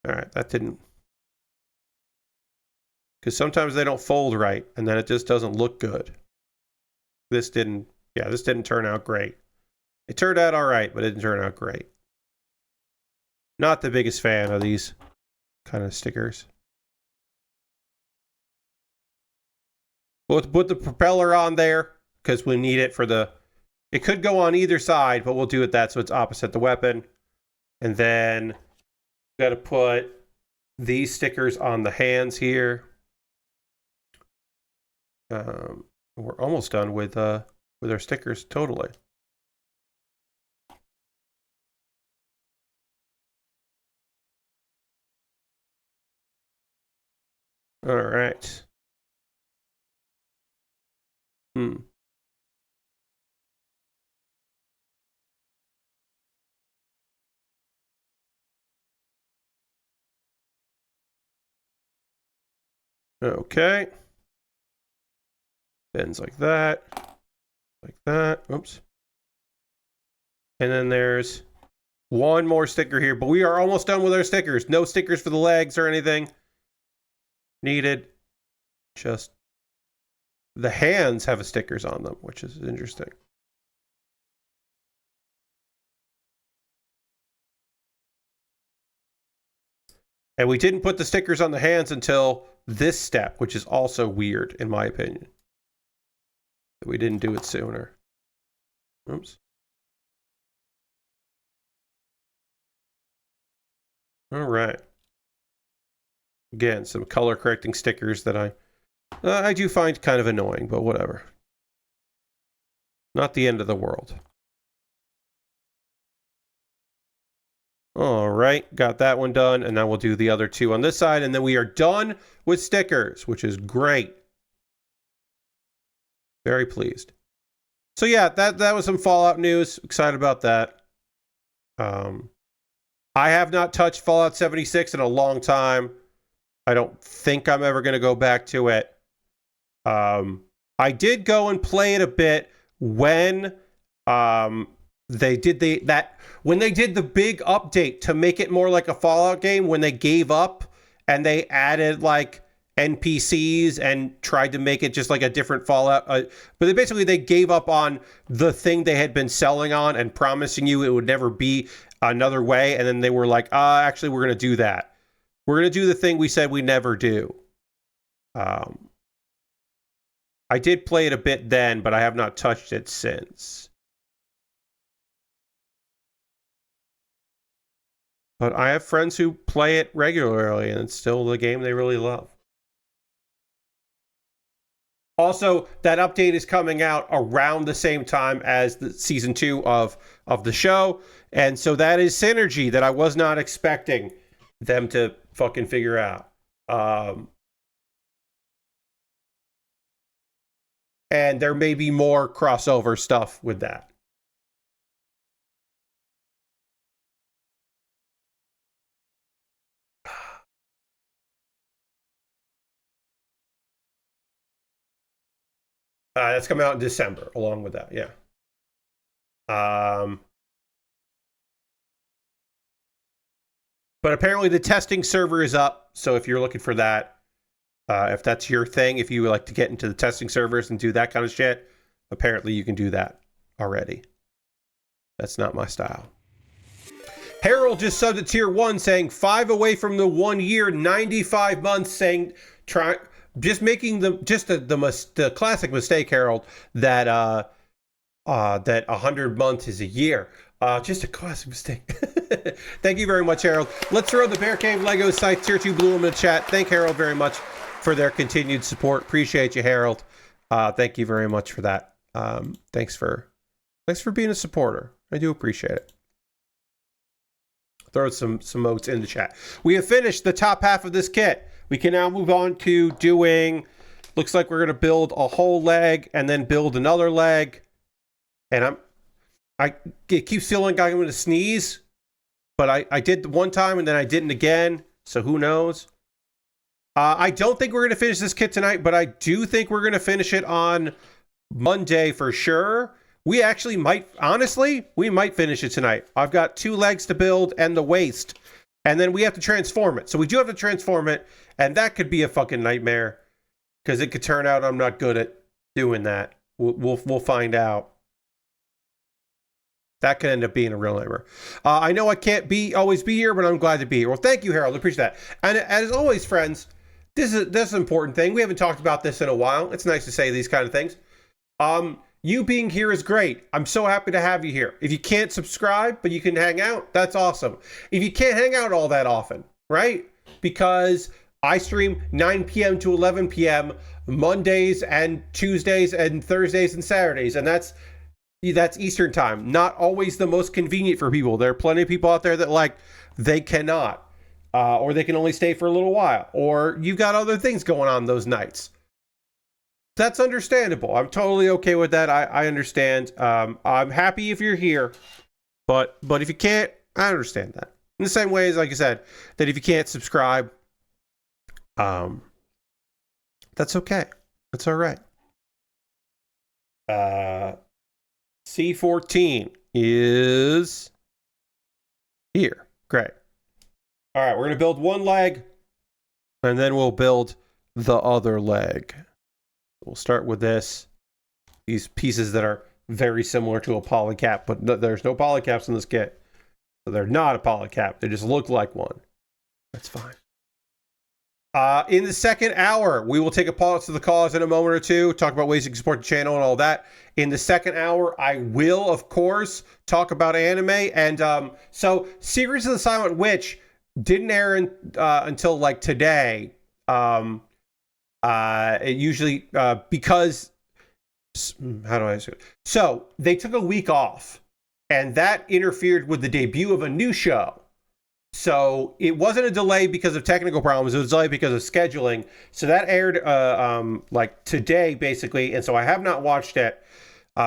All right, that didn't. Because sometimes they don't fold right, and then it just doesn't look good. This didn't turn out great. It turned out all right, but it didn't turn out great. Not the biggest fan of these kind of stickers. We'll put the propeller on there because we need it for it could go on either side, but we'll do it that so it's opposite the weapon. And then we got to put these stickers on the hands here. We're almost done with our stickers totally. All right. Okay. Bends like that. Like that. Oops. And then there's one more sticker here, but we are almost done with our stickers. No stickers for the legs or anything needed. Just the hands have stickers on them, which is interesting. And we didn't put the stickers on the hands until this step, which is also weird, in my opinion. We didn't do it sooner. Oops. All right. Again, some color correcting stickers that I do find kind of annoying, but whatever. Not the end of the world. All right, got that one done, and now we'll do the other two on this side, and then we are done with stickers, which is great. Very pleased. So yeah, that was some Fallout news. Excited about that. I have not touched Fallout 76 in a long time. I don't think I'm ever going to go back to it. I did go and play it a bit when they did when they did the big update to make it more like a Fallout game, when they gave up and they added like NPCs and tried to make it just like a different Fallout. But they gave up on the thing they had been selling on and promising you it would never be another way. And then they were like, actually, we're going to do that. We're going to do the thing we said we never do. I did play it a bit then, but I have not touched it since. But I have friends who play it regularly, and it's still the game they really love. Also, that update is coming out around the same time as the season 2 of the show. And so that is synergy that I was not expecting them to fucking figure out. And there may be more crossover stuff with that. That's coming out in December, along with that, yeah. But apparently the testing server is up, so if you're looking for that, if that's your thing, if you would like to get into the testing servers and do that kind of shit, apparently you can do that already. That's not my style. Harold just subbed to tier 1 saying 5 away from the 1 year, 95 months, saying just making the classic mistake, Harold, that that 100 months is a year. Just a classic mistake. Thank you very much, Harold. Let's throw the Bear Cave Lego site tier 2 Blue in the chat. Thank Harold very much for their continued support. Appreciate you, Harold. Thank you very much for that. Thanks for being a supporter. I do appreciate it. Throw some motes in the chat. We have finished the top half of this kit. We can now move on to doing, looks like we're going to build a whole leg and then build another leg. And I keep feeling like I'm going to sneeze, but I did one time and then I didn't again. So who knows? I don't think we're going to finish this kit tonight, but I do think we're going to finish it on Monday for sure. We actually might, honestly, we might finish it tonight. I've got 2 legs to build and the waist, and then we have to transform it. So we do have to transform it, and that could be a fucking nightmare because it could turn out I'm not good at doing that. We'll find out. That could end up being a real nightmare. I know I can't always be here, but I'm glad to be here. Well, thank you, Harold. I appreciate that. And as always, friends, this is an important thing. We haven't talked about this in a while. It's nice to say these kind of things. You being here is great. I'm so happy to have you here. If you can't subscribe, but you can hang out, that's awesome. If you can't hang out all that often, right? Because I stream 9 p.m. to 11 p.m. Mondays and Tuesdays and Thursdays and Saturdays, and that's Eastern time. Not always the most convenient for people. There are plenty of people out there that they cannot, or they can only stay for a little while, or you've got other things going on those nights. That's understandable. I'm totally okay with that. I understand. I'm happy if you're here, but if you can't, I understand that. In the same way as, like I said, that if you can't subscribe, that's okay. That's all right. C14 is here. Great. All right, we're going to build one leg, and then we'll build the other leg. We'll start with these pieces that are very similar to a polycap, but there's no polycaps in this kit. So they're not a polycap. They just look like one. That's fine. In the second hour, we will take a pause to the cause in a moment or two, talk about ways you can support the channel and all that. In the second hour, I will, of course, talk about anime. And so Secrets of the Silent Witch didn't air until today. It usually, because, how do I say it? So they took a week off, and that interfered with the debut of a new show. So it wasn't a delay because of technical problems. It was a delay because of scheduling. So that aired like today, basically. And so I have not watched it.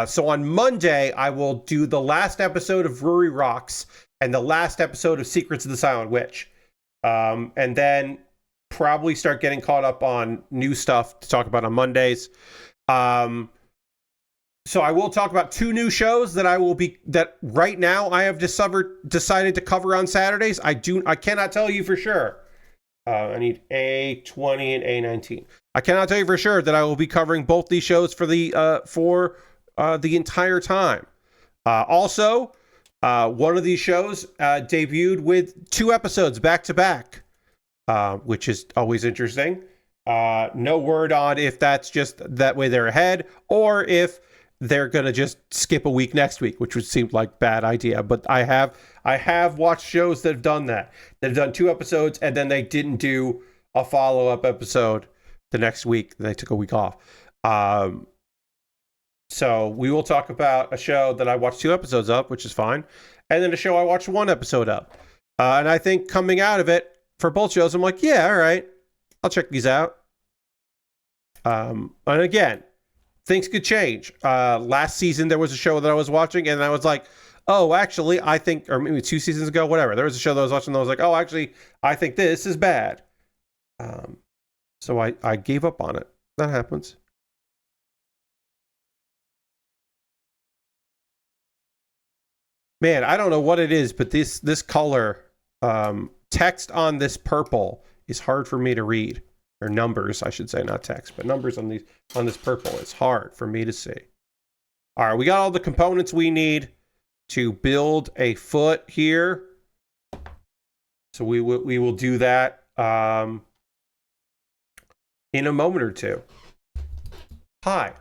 So on Monday, I will do the last episode of Rory Rocks and the last episode of Secrets of the Silent Witch. And then probably start getting caught up on new stuff to talk about on Mondays. So I will talk about 2 new shows that right now I have decided to cover on Saturdays. I cannot tell you for sure. I need A20 and A19. I cannot tell you for sure that I will be covering both these shows for the entire time. Also, one of these shows debuted with 2 episodes back to back, which is always interesting. No word on if that's just that way they're ahead or if they're going to just skip a week next week, which would seem like a bad idea. But I have watched shows that have done that. They've done 2 episodes and then they didn't do a follow-up episode the next week. They took a week off. So we will talk about a show that I watched 2 episodes of, which is fine. And then a show I watched 1 episode of. And I think coming out of it for both shows, I'm like, yeah, all right, I'll check these out. And again, things could change. Last season, there was a show that I was watching, and I was like, oh, actually, I think, or maybe 2 seasons ago, whatever. There was a show that I was watching, and I was like, oh, actually, I think this is bad. So I gave up on it. That happens. Man, I don't know what it is, but this color, text on this purple is hard for me to read. Or numbers, I should say, not text, but numbers on this purple. It's hard for me to see. All right, we got all the components we need to build a foot here. So we will do that in a moment or 2. Hi.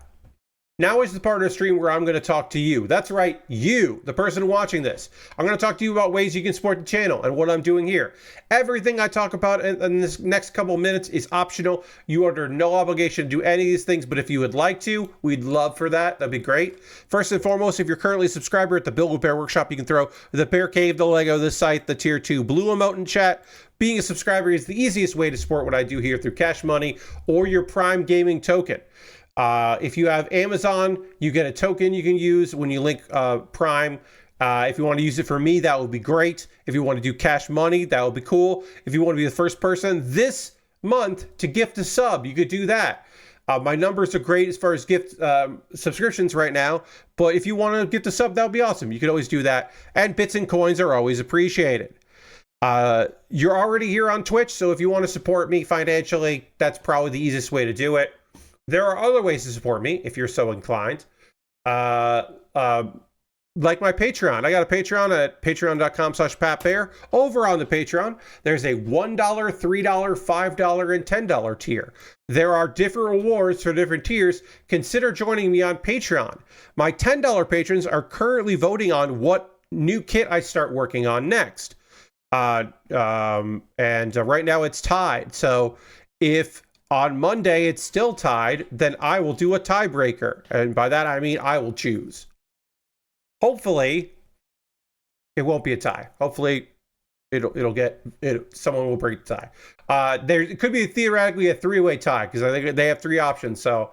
Now is the part of the stream where I'm going to talk to you. That's right, you, the person watching this. I'm going to talk to you about ways you can support the channel and what I'm doing here. Everything I talk about in this next couple of minutes is optional. You are under no obligation to do any of these things, but if you would like to, we'd love for that. That'd be great. First and foremost, if you're currently a subscriber at the Build with Baer Workshop, you can throw the Bear Cave, the Lego, the site, the Tier 2 blue emote in chat. Being a subscriber is the easiest way to support what I do here through Cash Money or your Prime Gaming token. If you have Amazon, you get a token you can use when you link Prime. If you want to use it for me, that would be great. If you want to do Cash Money, that would be cool. If you want to be the first person this month to gift a sub, you could do that. My numbers are great as far as gift subscriptions right now, but if you want to gift a sub, that would be awesome. You could always do that. And bits and coins are always appreciated. You're already here on Twitch, so if you want to support me financially, that's probably the easiest way to do it. There are other ways to support me if you're so inclined. Like my Patreon. I got a Patreon at patreon.com/PatBear. Over on the Patreon, there's a $1, $3, $5, and $10 tier. There are different rewards for different tiers. Consider joining me on Patreon. My $10 patrons are currently voting on what new kit I start working on next. And right now it's tied. So if on Monday it's still tied, then I will do a tiebreaker. And by that I mean I will choose. Hopefully, it won't be a tie. Hopefully, someone will break the tie. It could be theoretically a 3-way tie because I think they have 3 options. So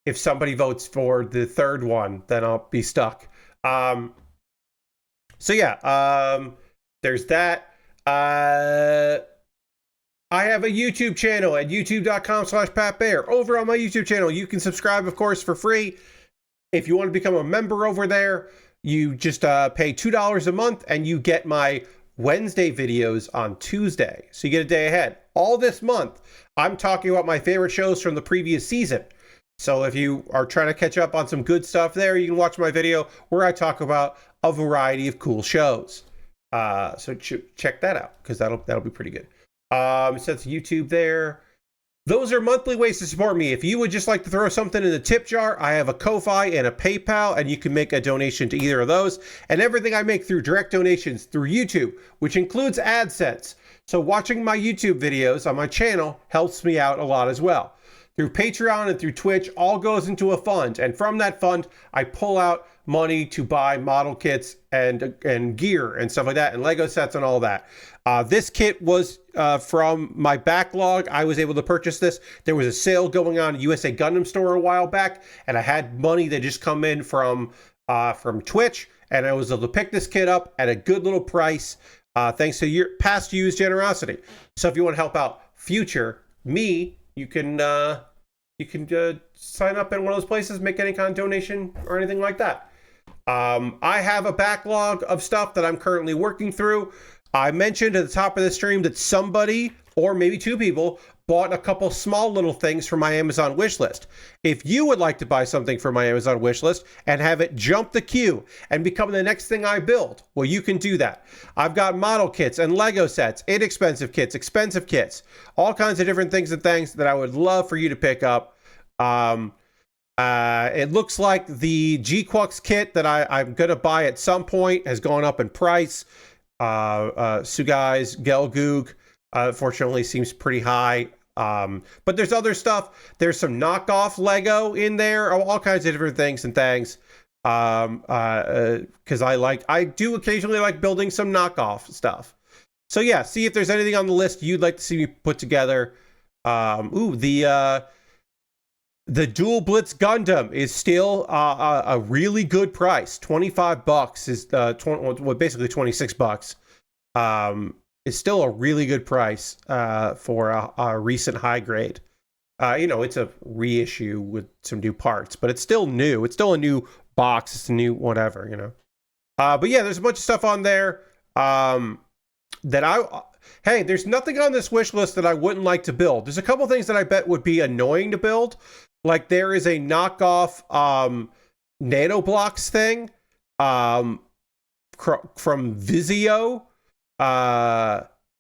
if somebody votes for the third one, then I'll be stuck. So yeah, there's that. I have a YouTube channel at youtube.com/PatBear. Over on my YouTube channel, you can subscribe, of course, for free. If you want to become a member over there, you just pay $2 a month and you get my Wednesday videos on Tuesday. So you get a day ahead. All this month, I'm talking about my favorite shows from the previous season. So if you are trying to catch up on some good stuff there, you can watch my video where I talk about a variety of cool shows. So check that out because that'll be pretty good. So that's YouTube there. Those are monthly ways to support me. If you would just like to throw something in the tip jar, I have a Ko-Fi and a PayPal, and you can make a donation to either of those. And everything I make through direct donations through YouTube, which includes AdSense. So watching my YouTube videos on my channel helps me out a lot as well. Through Patreon and through Twitch, all goes into a fund. And from that fund, I pull out money to buy model kits and gear and stuff like that, and Lego sets and all that. This kit was from my backlog. I was able to purchase this. There was a sale going on at USA Gundam store a while back, and I had money that just come in from Twitch, and I was able to pick this kit up at a good little price, thanks to your past used generosity. So if you want to help out future me, you can sign up in one of those places, make any kind of donation or anything like that. I have a backlog of stuff that I'm currently working through. I mentioned at the top of the stream that somebody, or maybe two people, bought a couple small little things from my Amazon wish list. If you would like to buy something from my Amazon wish list and have it jump the queue and become the next thing I build, well, you can do that. I've got model kits and Lego sets, inexpensive kits, expensive kits, all kinds of different things and things that I would love for you to pick up. It looks like the G-Quux kit that I'm going to buy at some point has gone up in price. Sugai's Gelgoog, fortunately, seems pretty high. But there's other stuff. There's some knockoff Lego in there, all kinds of different things and things. Because I do occasionally like building some knockoff stuff. So yeah, see if there's anything on the list you'd like to see me put together. The Dual Blitz Gundam is still a really good price. $25 is basically $26. Is still a really good price for a recent high grade. It's a reissue with some new parts, but it's still new. It's still a new box. It's a new whatever, But yeah, there's a bunch of stuff on there hey, there's nothing on this wish list that I wouldn't like to build. There's a couple things that I bet would be annoying to build. Like there is a knockoff nanoblocks thing from Vizio.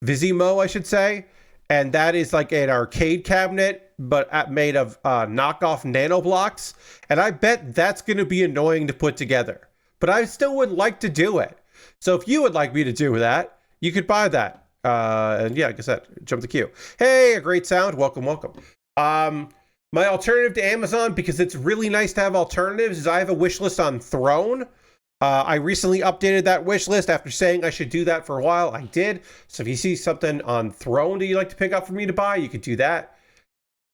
Vizimo, I should say, and that is like an arcade cabinet, but made of knockoff nanoblocks, and I bet that's going to be annoying to put together, but I still would like to do it. So if you would like me to do that, you could buy that. And yeah, like I said, jump the queue. Hey, a great sound. Welcome. My alternative to Amazon, because it's really nice to have alternatives, is I have a wish list on Throne. I recently updated that wish list after saying I should do that for a while. I did. So if you see something on Throne that you'd like to pick up for me to buy, you could do that.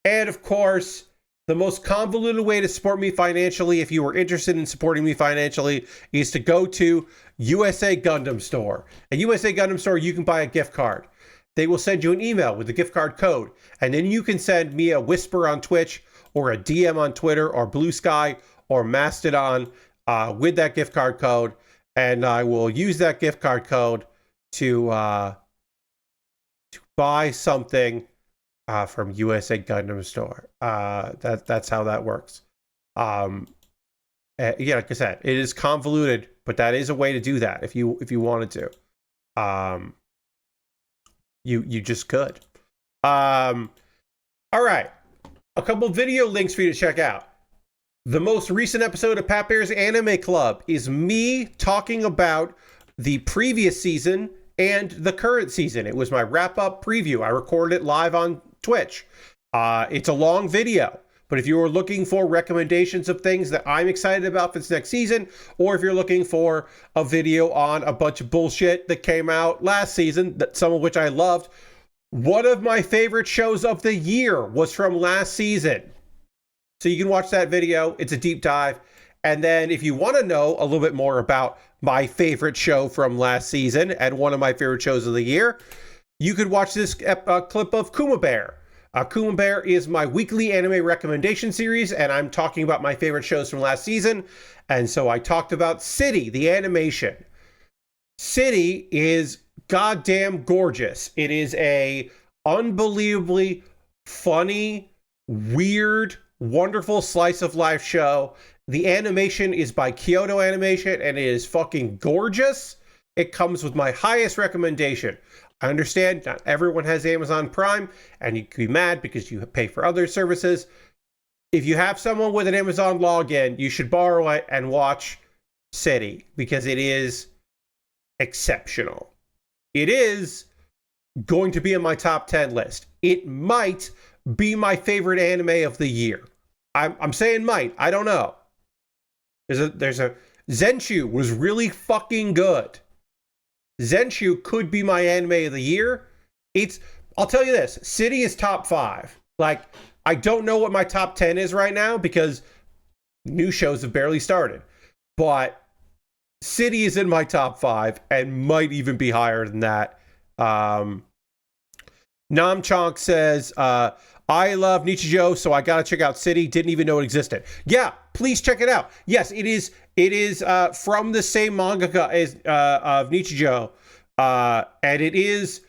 And of course, the most convoluted way to support me financially, if you were interested in supporting me financially, is to go to USA Gundam Store. At USA Gundam Store, you can buy a gift card. They will send you an email with the gift card code, and then you can send me a whisper on Twitch or a DM on Twitter or Blue Sky or Mastodon with that gift card code, and I will use that gift card code to buy something from USA Gundam Store. That's how that works. Yeah, like I said, it is convoluted, but that is a way to do that if you wanted to. You just could. All right, a couple video links for you to check out. The most recent episode of Pat Bear's Anime Club is me talking about the previous season and the current season. It was my wrap-up preview. I recorded it live on Twitch. It's a long video, but if you are looking for recommendations of things that I'm excited about for this next season, or if you're looking for a video on a bunch of bullshit that came out last season, some of which I loved, one of my favorite shows of the year was from last season. So you can watch that video. It's a deep dive. And then if you want to know a little bit more about my favorite show from last season and one of my favorite shows of the year, you could watch this clip of Kuma Baer. Kuma Baer is my weekly anime recommendation series, and I'm talking about my favorite shows from last season. And so I talked about City, the animation. City is goddamn gorgeous. It is a unbelievably funny, weird, wonderful slice of life show. The animation is by Kyoto Animation, and it is fucking gorgeous. It comes with my highest recommendation. I understand not everyone has Amazon Prime, and you can be mad because you pay for other services. If you have someone with an Amazon login, you should borrow it and watch City, because it is exceptional. It is going to be in my top 10 list. It might be my favorite anime of the year. I'm saying might. I don't know. Zenshu was really fucking good. Zenshu could be my anime of the year. I'll tell you this, City is top 5. Like, I don't know what my top 10 is right now because new shows have barely started. But City is in my top 5 and might even be higher than that. Namchonk says, I love Nichijou, so I gotta check out City. Didn't even know it existed. Yeah, please check it out. Yes, it is from the same mangaka as of Nichijou. And it is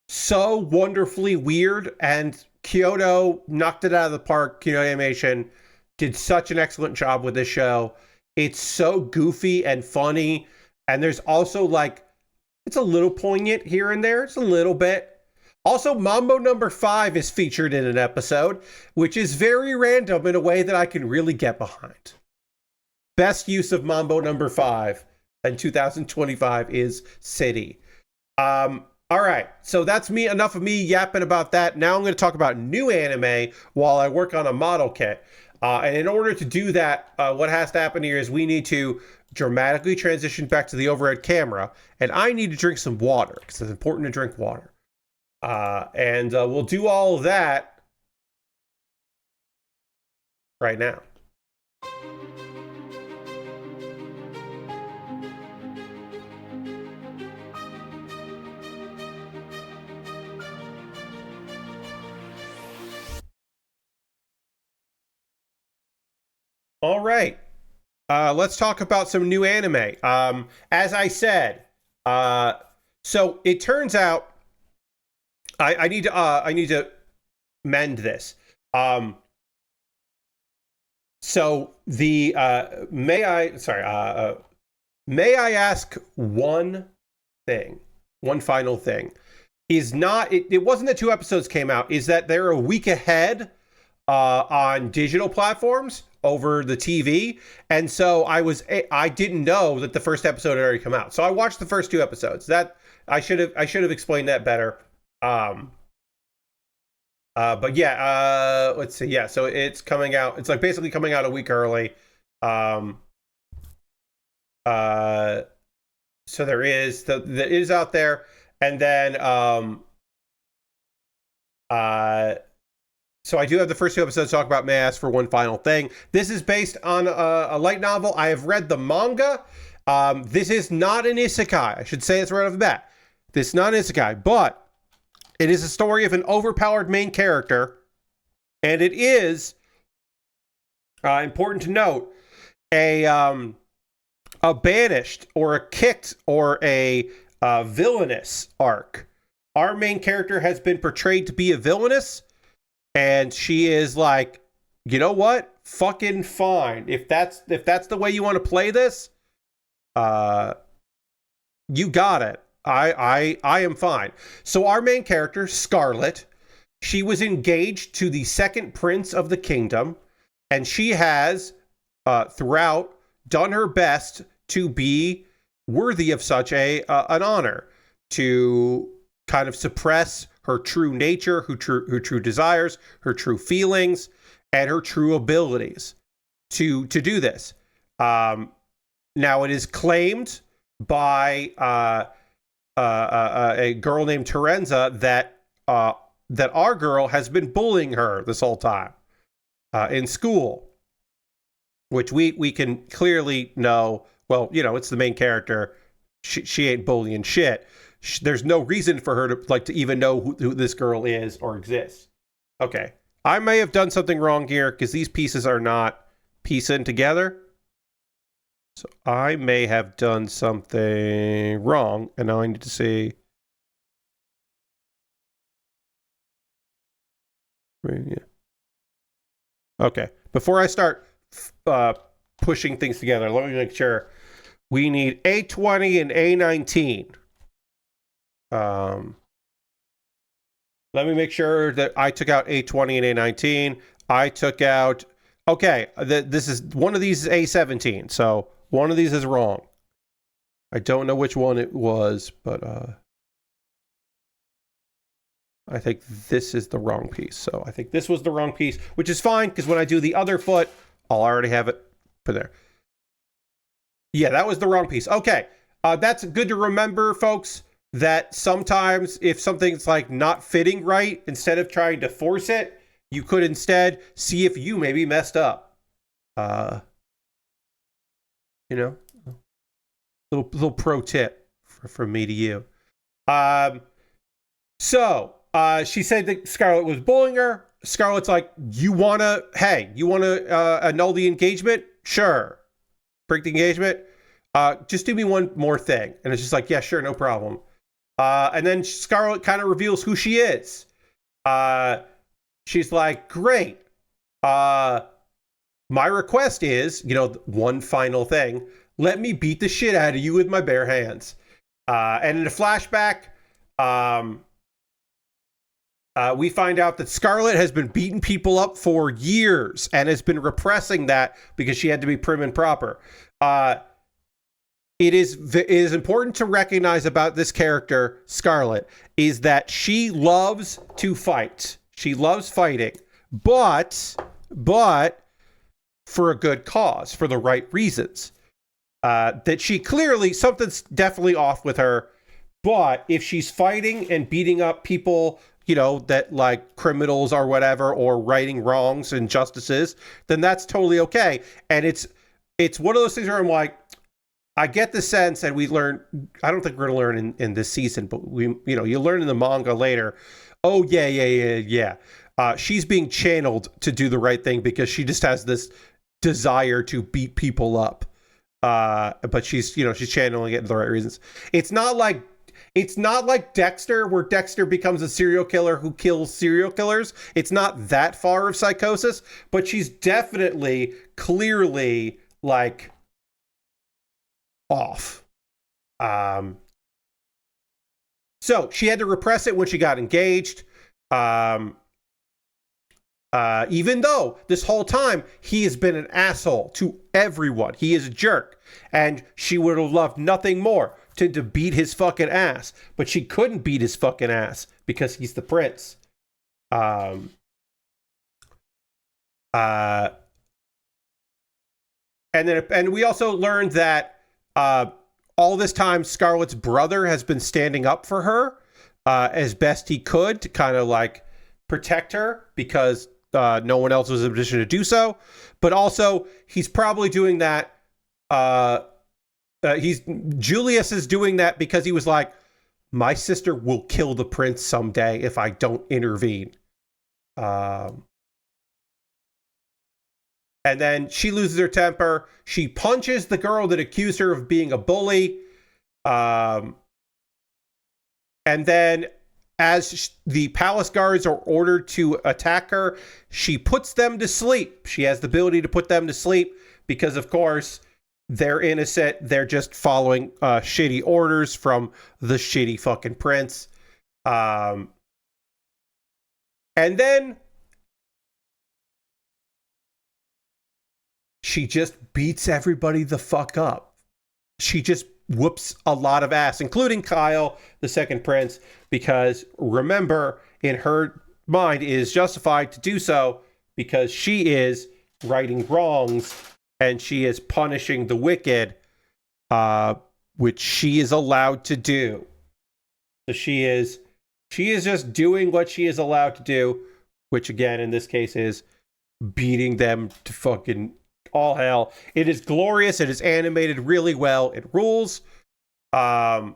so wonderfully weird, and Kyoto knocked it out of the park. Kyoto Animation did such an excellent job with this show. It's so goofy and funny, and there's also like, it's a little poignant here and there. It's a little bit. Also, Mambo number 5 is featured in an episode, which is very random in a way that I can really get behind. Best use of Mambo number 5 in 2025 is City. All right, so that's me. Enough of me yapping about that. Now I'm going to talk about new anime while I work on a model kit. And in order to do that, what has to happen here is we need to dramatically transition back to the overhead camera, and I need to drink some water because it's important to drink water. And we'll do all of that right now. All right. Let's talk about some new anime. As I said, so it turns out I need to mend this. So the may I ask one final thing? Is not it wasn't that 2 episodes came out, is that they're a week ahead on digital platforms over the TV, and so I didn't know that the first episode had already come out. So I watched the first 2 episodes. That I should have explained that better. But yeah, let's see. Yeah, so it's coming out. It's like basically coming out a week early. So there is that is out there, and then so I do have the first 2 episodes to talk about. May I ask for one final thing? This is based on a light novel. I have read the manga. This is not an isekai. I should say this right off the bat. This is not an isekai, but it is a story of an overpowered main character, and it is important to note a banished or a kicked or a villainous arc. Our main character has been portrayed to be a villainous, and she is like, you know what? Fucking fine. If that's the way you want to play this, you got it. I am fine. So our main character, Scarlet, she was engaged to the second prince of the kingdom, and she has throughout done her best to be worthy of such an honor, to kind of suppress her true nature, her true desires, her true feelings, and her true abilities to do this. Now it is claimed by a girl named Terenza that our girl has been bullying her this whole time in school, which we can clearly know. Well, you know, it's the main character. She ain't bullying shit. There's no reason for her to even know who this girl is or exists. Okay, I may have done something wrong here because these pieces are not piecing together. So I may have done something wrong, and now I need to see. Okay, before I start pushing things together, let me make sure. We need A20 and A19. Let me make sure that I took out A20 and A19. I took out... Okay, this is... One of these is A17, so one of these is wrong. I don't know which one it was, but I think this is the wrong piece. So I think this was the wrong piece, which is fine, because when I do the other foot, I'll already have it put there. Yeah, that was the wrong piece. Okay. That's good to remember, folks, that sometimes if something's like not fitting right, instead of trying to force it, you could instead see if you maybe messed up. You know, little pro tip from me to you. So she said that Scarlett was bullying her. Scarlett's like, you want to annul the engagement? Sure. Break the engagement? Just do me one more thing. And it's just like, yeah, sure, no problem. And then Scarlett kind of reveals who she is. She's like, great. My request is, one final thing. Let me beat the shit out of you with my bare hands. And in a flashback, we find out that Scarlett has been beating people up for years and has been repressing that because she had to be prim and proper. It is important to recognize about this character, Scarlett, is that she loves to fight. She loves fighting, but for a good cause, for the right reasons. That she clearly, something's definitely off with her, but if she's fighting and beating up people, that like criminals or whatever, or righting wrongs and injustices, then that's totally okay. And it's one of those things where I'm like, I get the sense, and we learn, I don't think we're going to learn in this season, but you learn in the manga later. Oh, yeah. She's being channeled to do the right thing because she just has this desire to beat people up. But she's channeling it in the right reasons. It's not like Dexter, where Dexter becomes a serial killer who kills serial killers. It's not that far of psychosis, but she's definitely, clearly, like, off. So she had to repress it when she got engaged. Even though this whole time he has been an asshole to everyone. He is a jerk. And she would have loved nothing more to beat his fucking ass. But she couldn't beat his fucking ass because he's the prince. And we also learned that all this time Scarlett's brother has been standing up for her as best he could to kind of like protect her because no one else was in a position to do so. But also he's probably doing that. Julius is doing that because he was like, my sister will kill the prince someday if I don't intervene. And then she loses her temper. She punches the girl that accused her of being a bully. And then as the palace guards are ordered to attack her, she puts them to sleep. She has the ability to put them to sleep because, of course, they're innocent. They're just following shitty orders from the shitty fucking prince. And then she just beats everybody the fuck up. She just whoops a lot of ass, including Kyle, the second prince, because remember, in her mind, it is justified to do so because she is righting wrongs and she is punishing the wicked, which she is allowed to do. So she is just doing what she is allowed to do, which again, in this case, is beating them to fucking all hell. It is glorious. It is animated really well. It rules. I'm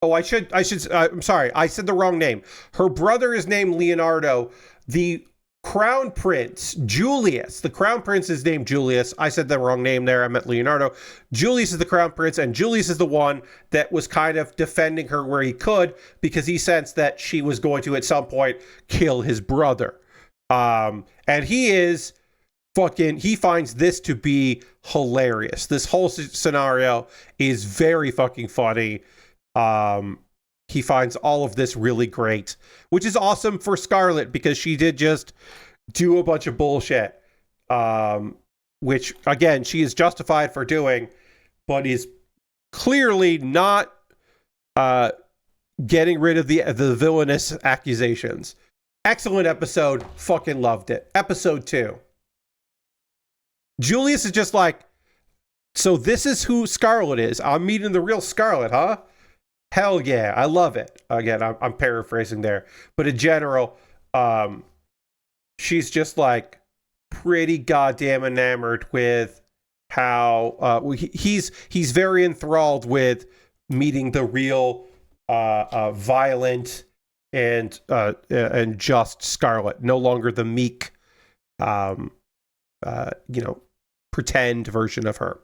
sorry. I said the wrong name. Her brother is named Leonardo. The crown prince, Julius. The crown prince is named Julius. I said the wrong name there. I meant Leonardo. Julius is the crown prince, and Julius is the one that was kind of defending her where he could because he sensed that she was going to, at some point, kill his brother. And he finds this to be hilarious. This whole scenario is very fucking funny. He finds all of this really great, which is awesome for Scarlett because she did just do a bunch of bullshit, which, again, she is justified for doing, but is clearly not getting rid of the villainous accusations. Excellent episode. Fucking loved it. Episode 2. Julius is just like, so this is who Scarlet is. I'm meeting the real Scarlet, huh? Hell yeah. I love it. Again, I'm paraphrasing there. But in general, she's just like pretty goddamn enamored with how he's very enthralled with meeting the real violent and just Scarlet, no longer the meek pretend version of her.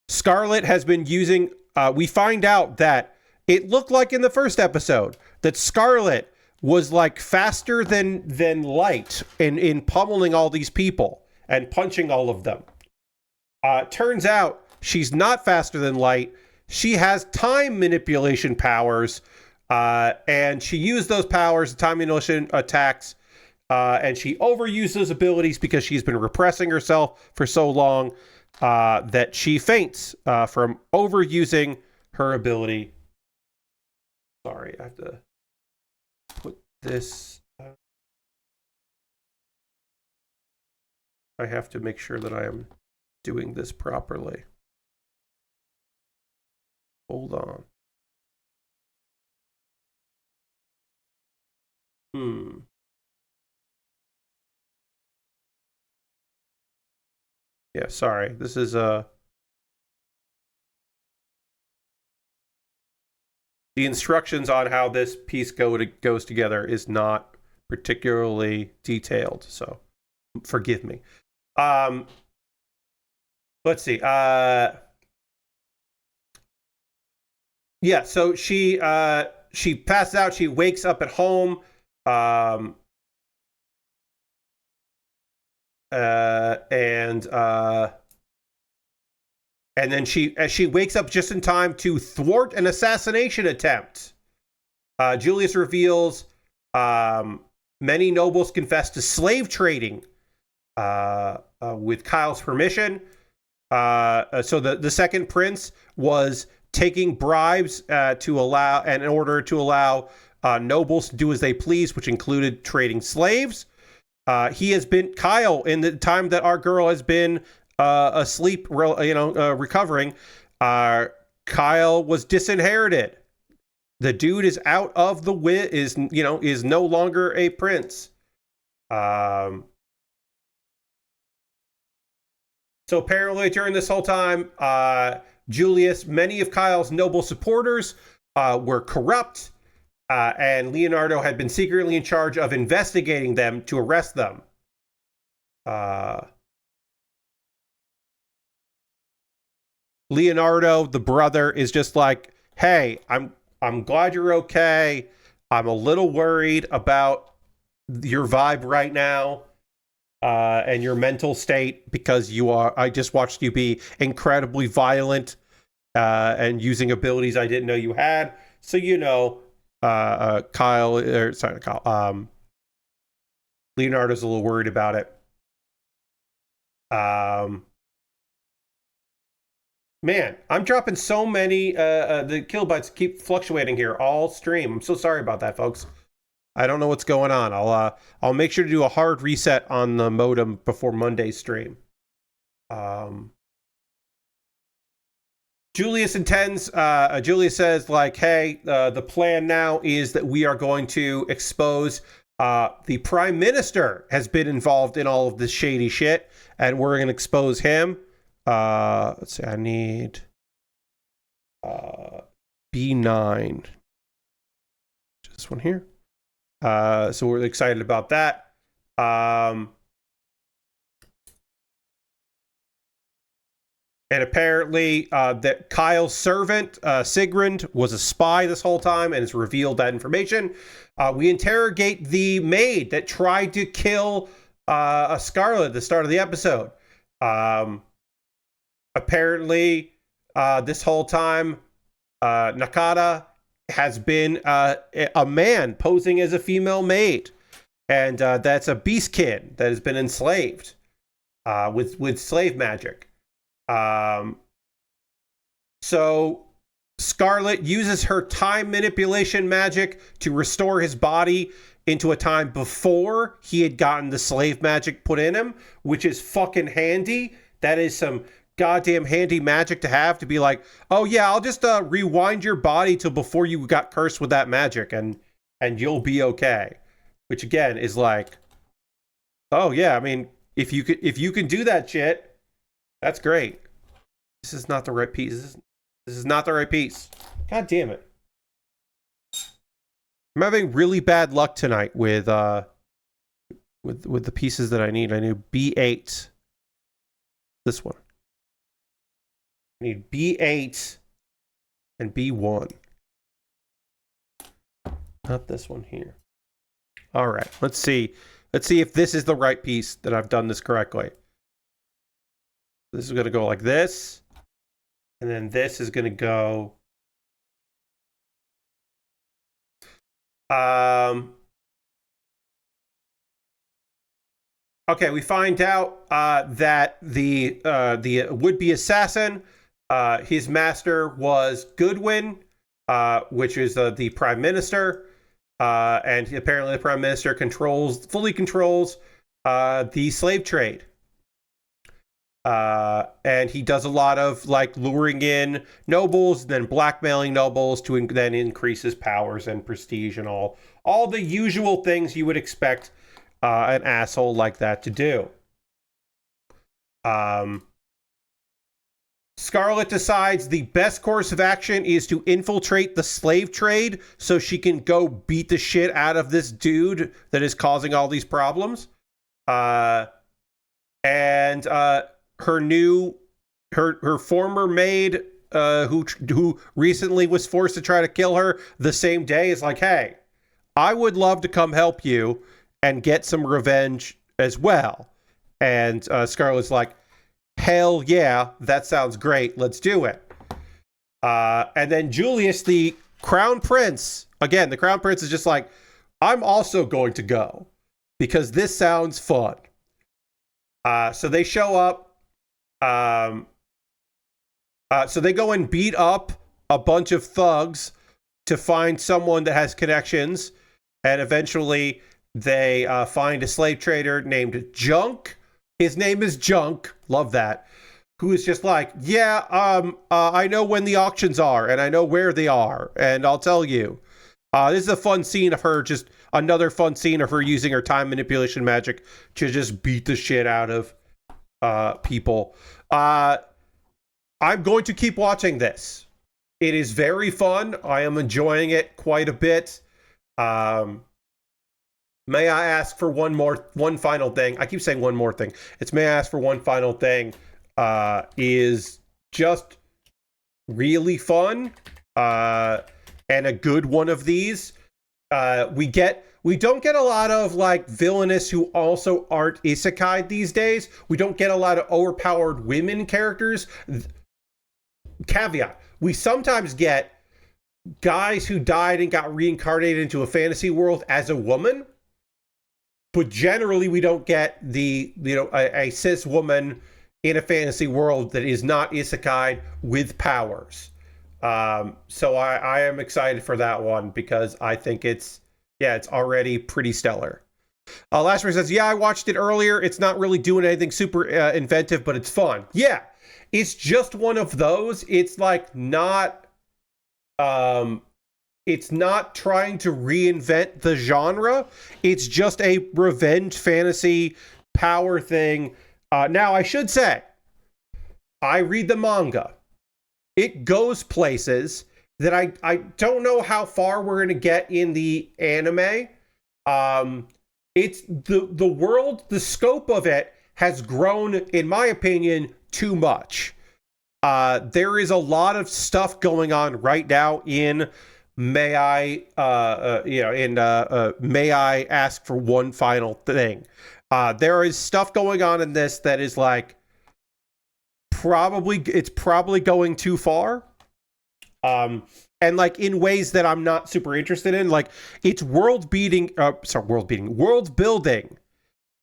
Scarlet has been using we find out that it looked like in the first episode that Scarlet was like faster than light in pummeling all these people and punching all of them. Turns out she's not faster than light. She has time manipulation powers, and she used those powers, time manipulation attacks, and she overused those abilities because she's been repressing herself for so long that she faints from overusing her ability. Sorry, I have to put this. I have to make sure that I am doing this properly. Hold on. Yeah, sorry. This is the instructions on how this piece goes together is not particularly detailed, so forgive me. Let's see. Yeah, so she passes out. She wakes up at home, and then she wakes up just in time to thwart an assassination attempt. Julius reveals many nobles confessed to slave trading with Kyle's permission. So the second prince was taking bribes in order to allow nobles to do as they please, which included trading slaves. He has been Kyle in the time that our girl has been asleep, recovering. Kyle was disinherited. The dude is out of the is no longer a prince. So apparently during this whole time, Julius, many of Kyle's noble supporters were corrupt, and Leonardo had been secretly in charge of investigating them to arrest them. Leonardo, the brother, is just like, hey, I'm glad you're okay. I'm a little worried about your vibe right now. And your mental state, because I just watched you be incredibly violent and using abilities I didn't know you had. So, Leonardo's a little worried about it. Man, I'm dropping so many, the kilobytes keep fluctuating here all stream. I'm so sorry about that, folks. I don't know what's going on. I'll make sure to do a hard reset on the modem before Monday's stream. Julius says, like, hey, the plan now is that we are going to expose the prime minister has been involved in all of this shady shit, and we're going to expose him. Let's see, I need B9. This one here. So we're excited about that. And apparently that Kyle's servant, Sigrund, was a spy this whole time and has revealed that information. We interrogate the maid that tried to kill Scarlet at the start of the episode. Apparently, this whole time, Nakata has been a man posing as a female maid. And that's a beast kid that has been enslaved with slave magic. So Scarlet uses her time manipulation magic to restore his body into a time before he had gotten the slave magic put in him, which is fucking handy. That is some goddamn handy magic to have, to be like, oh yeah, I'll just rewind your body to before you got cursed with that magic, and you'll be okay. Which again is like, oh yeah, I mean, if you can do that shit, that's great. This is not the right piece. This is not the right piece. God damn it. I'm having really bad luck tonight with the pieces that I need. I need B8. This one. I need B8 and B1. Not this one here. All right, let's see. Let's see if this is the right piece, that I've done this correctly. This is going to go like this. And then this is going to go... Okay, we find out that the would-be assassin, his master was Goodwin, which is the prime minister, and apparently the prime minister fully controls the slave trade. And he does a lot of like luring in nobles, then blackmailing nobles to then increase his powers and prestige and all the usual things you would expect an asshole like that to do. Scarlet decides the best course of action is to infiltrate the slave trade so she can go beat the shit out of this dude that is causing all these problems. And her former maid, who recently was forced to try to kill her the same day, is like, hey, I would love to come help you and get some revenge as well. And Scarlet's like, hell yeah, that sounds great. Let's do it. And then Julius, the crown prince, again, the crown prince is just like, I'm also going to go because this sounds fun. So they show up. So they go and beat up a bunch of thugs to find someone that has connections. And eventually they find a slave trader named Junk. His name is Junk. Love that. Who is just like, yeah, I know when the auctions are and I know where they are. And I'll tell you. This is a fun scene of her, just another fun scene of her using her time manipulation magic to just beat the shit out of people. I'm going to keep watching this. It is very fun. I am enjoying it quite a bit. May I ask for one final thing? I keep saying one more thing. It's may I ask for one final thing. Is just really fun. And a good one of these. We don't get a lot of like villainous who also aren't isekai these days. We don't get a lot of overpowered women characters. Caveat, we sometimes get guys who died and got reincarnated into a fantasy world as a woman, but generally we don't get a cis woman in a fantasy world that is not isekai with powers. So I am excited for that one because I think it's already pretty stellar. Lashmer says, yeah, I watched it earlier. It's not really doing anything super inventive, but it's fun. Yeah, it's just one of those. It's like not, it's not trying to reinvent the genre. It's just a revenge fantasy power thing. Now, I should say, I read the manga. It goes places that I don't know how far we're going to get in the anime. It's the world, the scope of it has grown, in my opinion, too much. There is a lot of stuff going on right now in May I ask for one final thing. There is stuff going on in this that is like it's probably going too far. And like in ways that I'm not super interested in. Like it's world building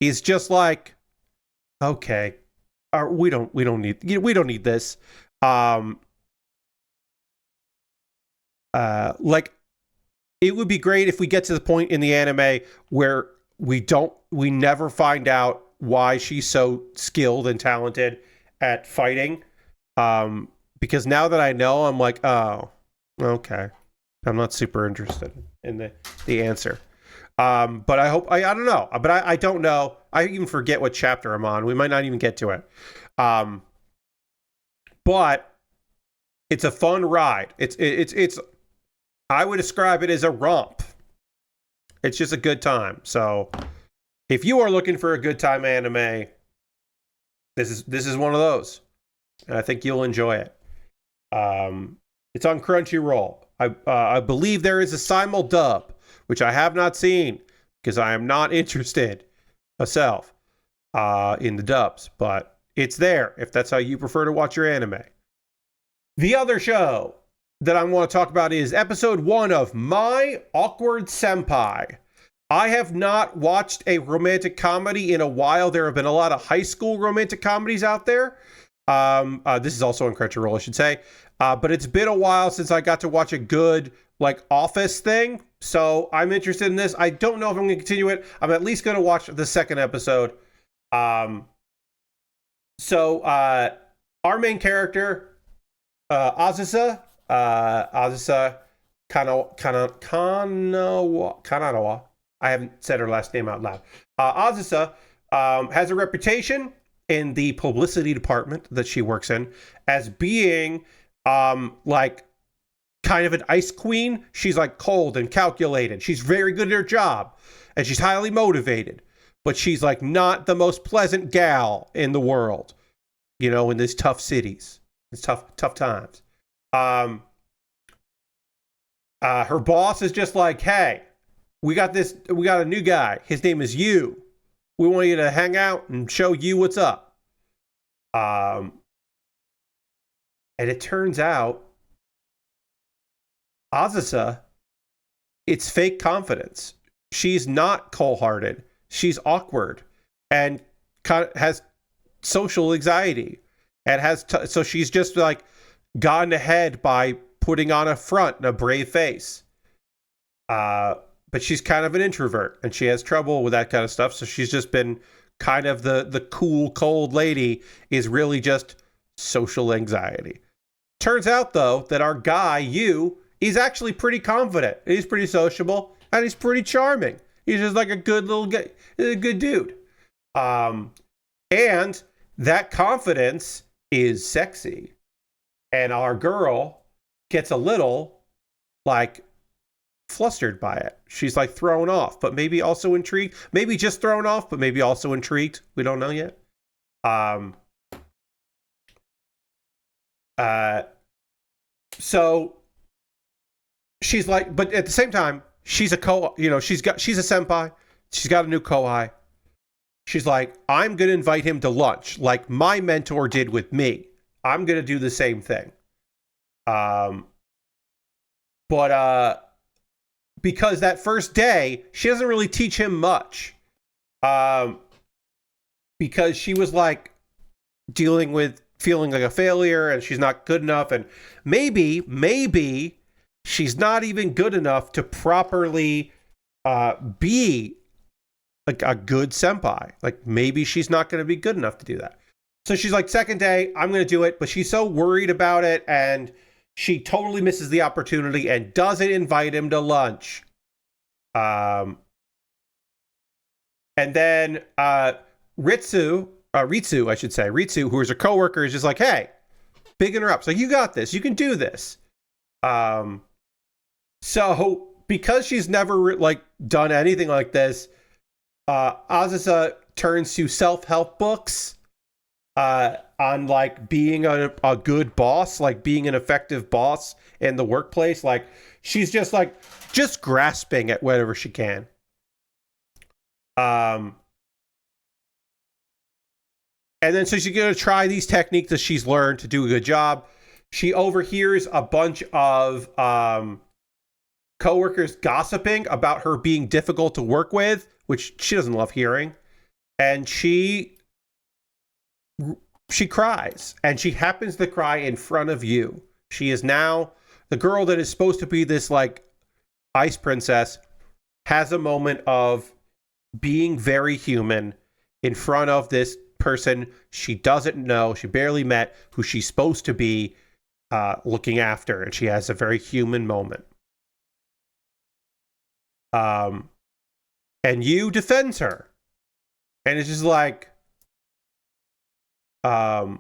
is just like, okay, we don't need this. like, it would be great if we get to the point in the anime where we never find out why she's so skilled and talented at fighting. Because now that I know, I'm like, oh, okay. I'm not super interested in the answer. But I hope, I don't know, but I don't know. I even forget what chapter I'm on. We might not even get to it. But it's a fun ride. It's I would describe it as a romp. It's just a good time. So if you are looking for a good time anime, this is one of those. And I think you'll enjoy it. It's on Crunchyroll. I believe there is a simul dub, which I have not seen because I am not interested myself in the dubs, but it's there if that's how you prefer to watch your anime. The other show that I want to talk about is episode 1 of My Awkward Senpai. I have not watched a romantic comedy in a while. There have been a lot of high school romantic comedies out there. This is also on Crunchyroll, I should say. But it's been a while since I got to watch a good, like, office thing. So I'm interested in this. I don't know if I'm going to continue it. I'm at least going to watch the second episode. So our main character, Azusa Kananawa. I haven't said her last name out loud. Azusa has a reputation in the publicity department that she works in as being like kind of an ice queen. She's like cold and calculated. She's very good at her job and she's highly motivated, but she's like not the most pleasant gal in the world, you know, in these tough cities. It's tough times. Her boss is just like, hey, we got a new guy. His name is Yu. We want you to hang out and show you what's up. And it turns out Azusa, it's fake confidence. She's not cold-hearted. She's awkward and has social anxiety and so she's just like gotten ahead by putting on a front and a brave face. But she's kind of an introvert and she has trouble with that kind of stuff. So she's just been kind of the cool, cold lady is really just social anxiety. Turns out, though, that our guy, Yu, is actually pretty confident. He's pretty sociable and he's pretty charming. He's just like a good little guy, a good dude. And that confidence is sexy. And our girl gets a little, like, flustered by it. She's like thrown off, but maybe also intrigued. Maybe just thrown off, but maybe also intrigued. We don't know yet. So she's like, but at the same time, she's a senpai. She's got a new kohai. She's like, I'm going to invite him to lunch like my mentor did with me. I'm going to do the same thing. But because that first day, she doesn't really teach him much. Because she was like dealing with feeling like a failure and she's not good enough. And maybe she's not even good enough to properly be like a good senpai. Like maybe she's not going to be good enough to do that. So she's like, second day, I'm going to do it. But she's so worried about it and she totally misses the opportunity and doesn't invite him to lunch. And then Ritsu, I should say, who is her coworker, is just like, hey, bigging her up. So you got this. You can do this. So because she's never like done anything like this, Azusa turns to self-help books on like being a good boss, like being an effective boss in the workplace. Like she's just grasping at whatever she can. And then so she's going to try these techniques that she's learned to do a good job. She overhears a bunch of coworkers gossiping about her being difficult to work with, which she doesn't love hearing. And she cries, and she happens to cry in front of you. She is now the girl that is supposed to be this like ice princess has a moment of being very human in front of this person she doesn't know, she barely met, who she's supposed to be looking after, and she has a very human moment. And Yu defends her, and it's just like, you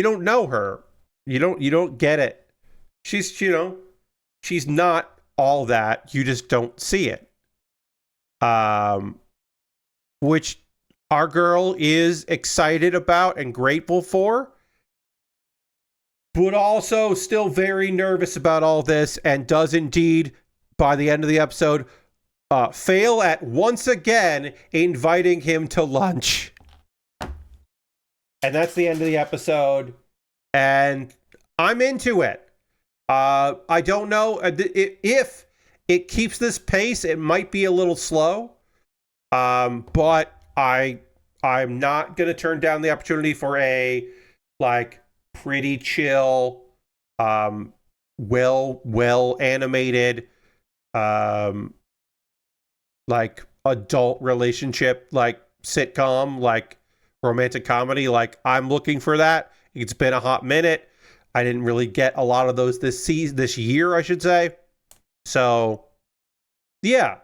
don't know her, you don't get it. She's, you know, she's not all that. You just don't see it. Which our girl is excited about and grateful for, but also still very nervous about all this, and does indeed, by the end of the episode, fail at once again inviting him to lunch. And that's the end of the episode, and I'm into it. I don't know if it keeps this pace. It might be a little slow, but I'm not gonna turn down the opportunity for a like pretty chill, well animated, like adult relationship, like sitcom, like romantic comedy. Like, I'm looking for that. It's been a hot minute. I didn't really get a lot of those this year, I should say. So, yeah,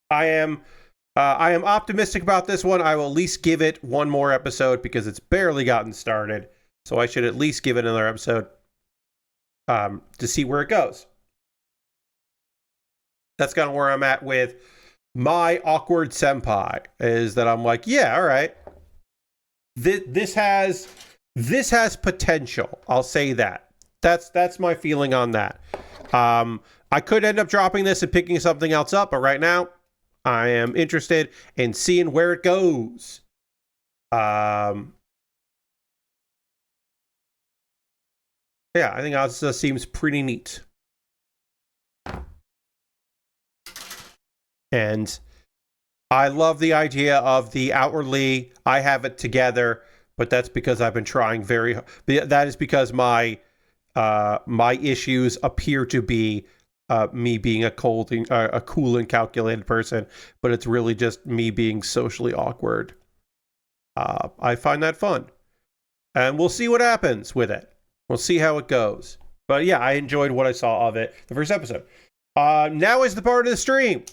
I am optimistic about this one. I will at least give it one more episode because it's barely gotten started. So I should at least give it another episode to see where it goes. That's kind of where I'm at with my Awkward Senpai, is that I'm like, yeah, all right. This has potential. I'll say that. That's my feeling on that. I could end up dropping this and picking something else up, but right now I am interested in seeing where it goes. Yeah, I think that seems pretty neat. And I love the idea of the outwardly, I have it together, but that's because I've been trying very hard. That is because my issues appear to be me being a cool and calculated person, but it's really just me being socially awkward. I find that fun. And we'll see what happens with it. We'll see how it goes. But yeah, I enjoyed what I saw of it, the first episode. Now is the part of the stream.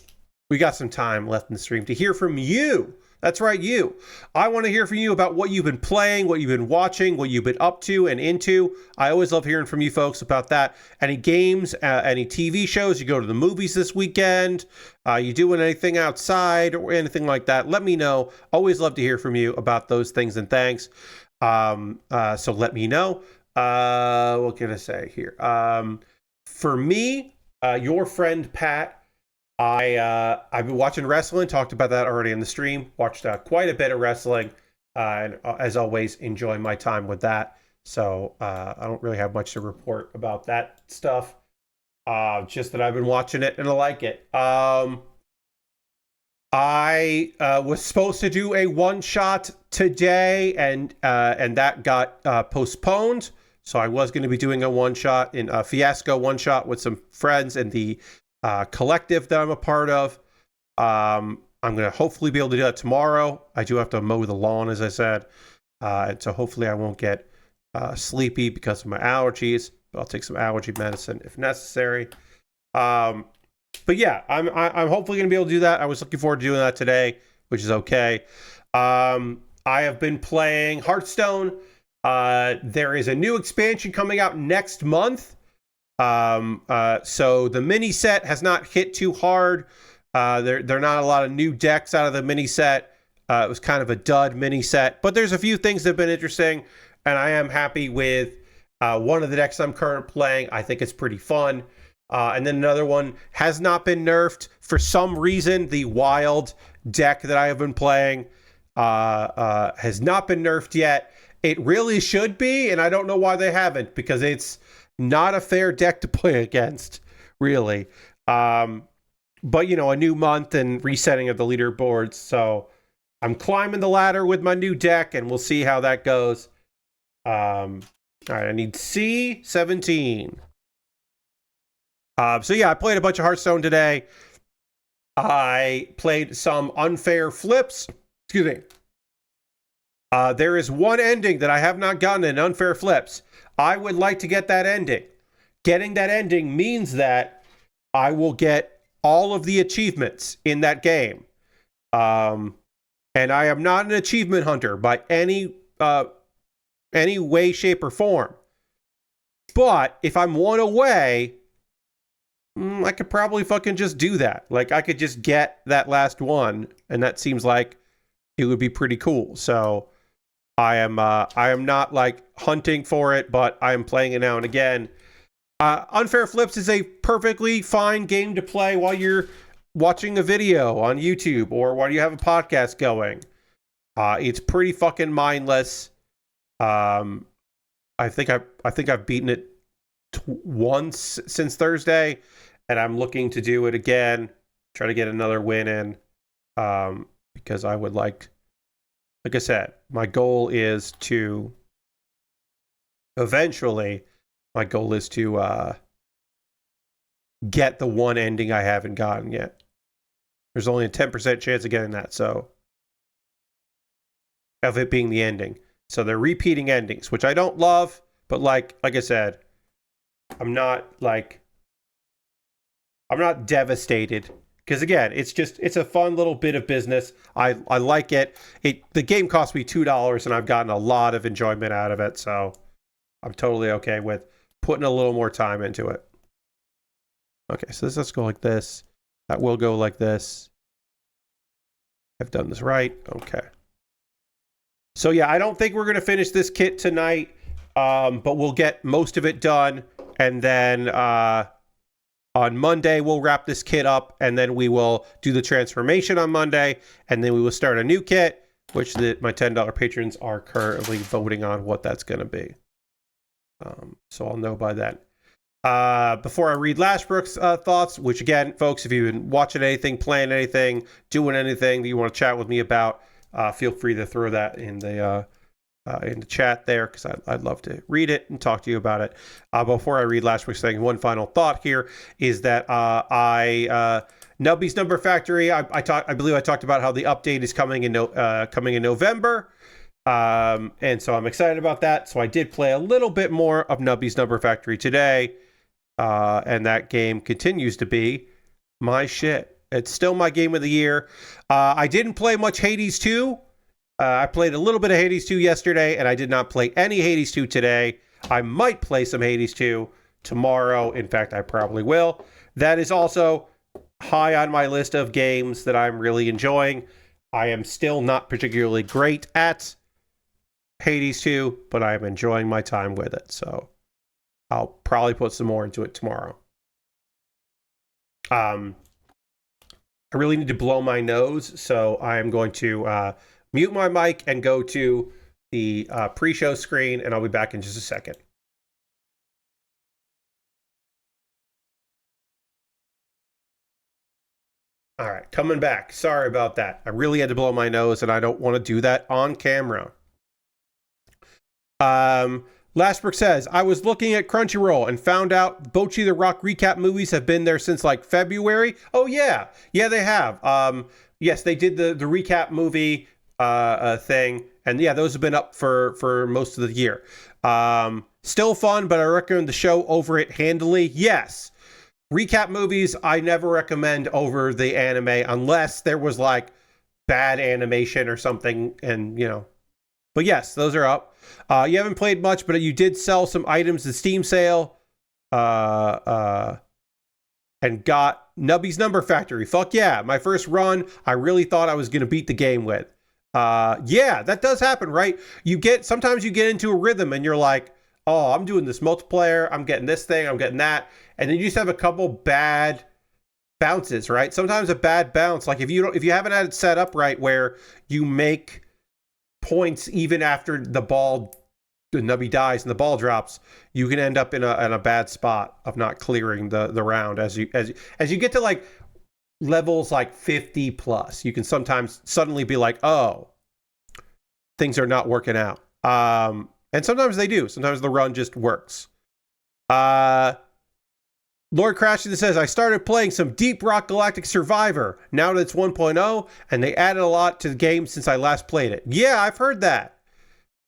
We got some time left in the stream to hear from you. That's right, you. I want to hear from you about what you've been playing, what you've been watching, what you've been up to and into. I always love hearing from you folks about that. Any games, any TV shows, you go to the movies this weekend, you doing anything outside or anything like that, let me know. Always love to hear from you about those things, and thanks. So let me know. What can I say here? For me, your friend Pat, I've been watching wrestling, talked about that already in the stream, watched quite a bit of wrestling, and as always, enjoy my time with that. So I don't really have much to report about that stuff. Just that I've been watching it and I like it. I was supposed to do a one-shot today, and that got postponed. So I was going to be doing a one-shot in a Fiasco one-shot with some friends in the collective that I'm a part of. I'm going to hopefully be able to do that tomorrow. I do have to mow the lawn, as I said. And so hopefully I won't get sleepy because of my allergies. But I'll take some allergy medicine if necessary. But yeah, I'm hopefully going to be able to do that. I was looking forward to doing that today, which is okay. I have been playing Hearthstone. There is a new expansion coming out next month. So the mini set has not hit too hard. There are not a lot of new decks out of the mini set. It was kind of a dud mini set, but there's a few things that have been interesting, and I am happy with one of the decks I'm currently playing. I think it's pretty fun. And then another one has not been nerfed for some reason. The wild deck that I have been playing has not been nerfed yet. It really should be, and I don't know why they haven't, because it's not a fair deck to play against, really. But, you know, a new month and resetting of the leaderboards. So I'm climbing the ladder with my new deck, and we'll see how that goes. All right, I need C17. So yeah, I played a bunch of Hearthstone today. I played some Unfair Flips. Excuse me. There is one ending that I have not gotten in Unfair Flips. I would like to get that ending. Getting that ending means that I will get all of the achievements in that game. And I am not an achievement hunter by any way, shape, or form. But if I'm one away, I could probably fucking just do that. Like, I could just get that last one, and that seems like it would be pretty cool. So I am not like hunting for it, but I am playing it now and again. Unfair Flips is a perfectly fine game to play while you're watching a video on YouTube or while you have a podcast going. It's pretty fucking mindless. I think I've beaten it once since Thursday, and I'm looking to do it again, try to get another win in, because I would like I said, my goal is to eventually, get the one ending I haven't gotten yet. There's only a 10% chance of getting that, so of it being the ending. So they're repeating endings, which I don't love, but like I said, I'm not devastated, because again, it's a fun little bit of business. I like it. The game cost me $2 and I've gotten a lot of enjoyment out of it, so I'm totally okay with putting a little more time into it. Okay, so let's go like this. That will go like this. I've done this right. Okay. So yeah, I don't think we're going to finish this kit tonight, but we'll get most of it done, and then on Monday we'll wrap this kit up, and then we will do the transformation on Monday, and then we will start a new kit, which my $10 patrons are currently voting on what that's going to be. So I'll know by then. Before I read Lashbrook's thoughts, which again, folks, if you've been watching anything, playing anything, doing anything that you want to chat with me about, feel free to throw that in the chat there, because I'd love to read it and talk to you about it. Before I read Lashbrook's thing, one final thought here is that Nubby's Number Factory, I believe I talked about how the update is coming in November. And so I'm excited about that. So I did play a little bit more of Nubby's Number Factory today. And that game continues to be my shit. It's still my game of the year. I didn't play much Hades 2. I played a little bit of Hades 2 yesterday, and I did not play any Hades 2 today. I might play some Hades 2 tomorrow. In fact, I probably will. That is also high on my list of games that I'm really enjoying. I am still not particularly great at Hades 2, but I am enjoying my time with it. So I'll probably put some more into it tomorrow. I really need to blow my nose, so I am going to mute my mic and go to the pre-show screen, and I'll be back in just a second. All right, coming back. Sorry about that. I really had to blow my nose, and I don't want to do that on camera. Lashbrook says, I was looking at Crunchyroll and found out Bocchi the Rock recap movies have been there since like February. Oh yeah. Yeah, they have. Yes, they did the recap movie thing. And yeah, those have been up for most of the year. Still fun, but I recommend the show over it handily. Yes. Recap movies, I never recommend over the anime unless there was like bad animation or something, and but yes, those are up. You haven't played much, but you did sell some items in Steam sale. And got Nubby's Number Factory. Fuck yeah. My first run, I really thought I was going to beat the game with. Yeah, that does happen, right? Sometimes you get into a rhythm and you're like, oh, I'm doing this multiplayer. I'm getting this thing. I'm getting that. And then you just have a couple bad bounces, right? Sometimes a bad bounce, like if you haven't had it set up right where you make points even after the Nubby dies and the ball drops, you can end up in a bad spot of not clearing the round as you get to like levels like 50 plus. You can sometimes suddenly be like, oh, things are not working out. And sometimes they do. Sometimes the run just works. Lord Crashington says, I started playing some Deep Rock Galactic Survivor now that it's 1.0, and they added a lot to the game since I last played it. Yeah, I've heard that.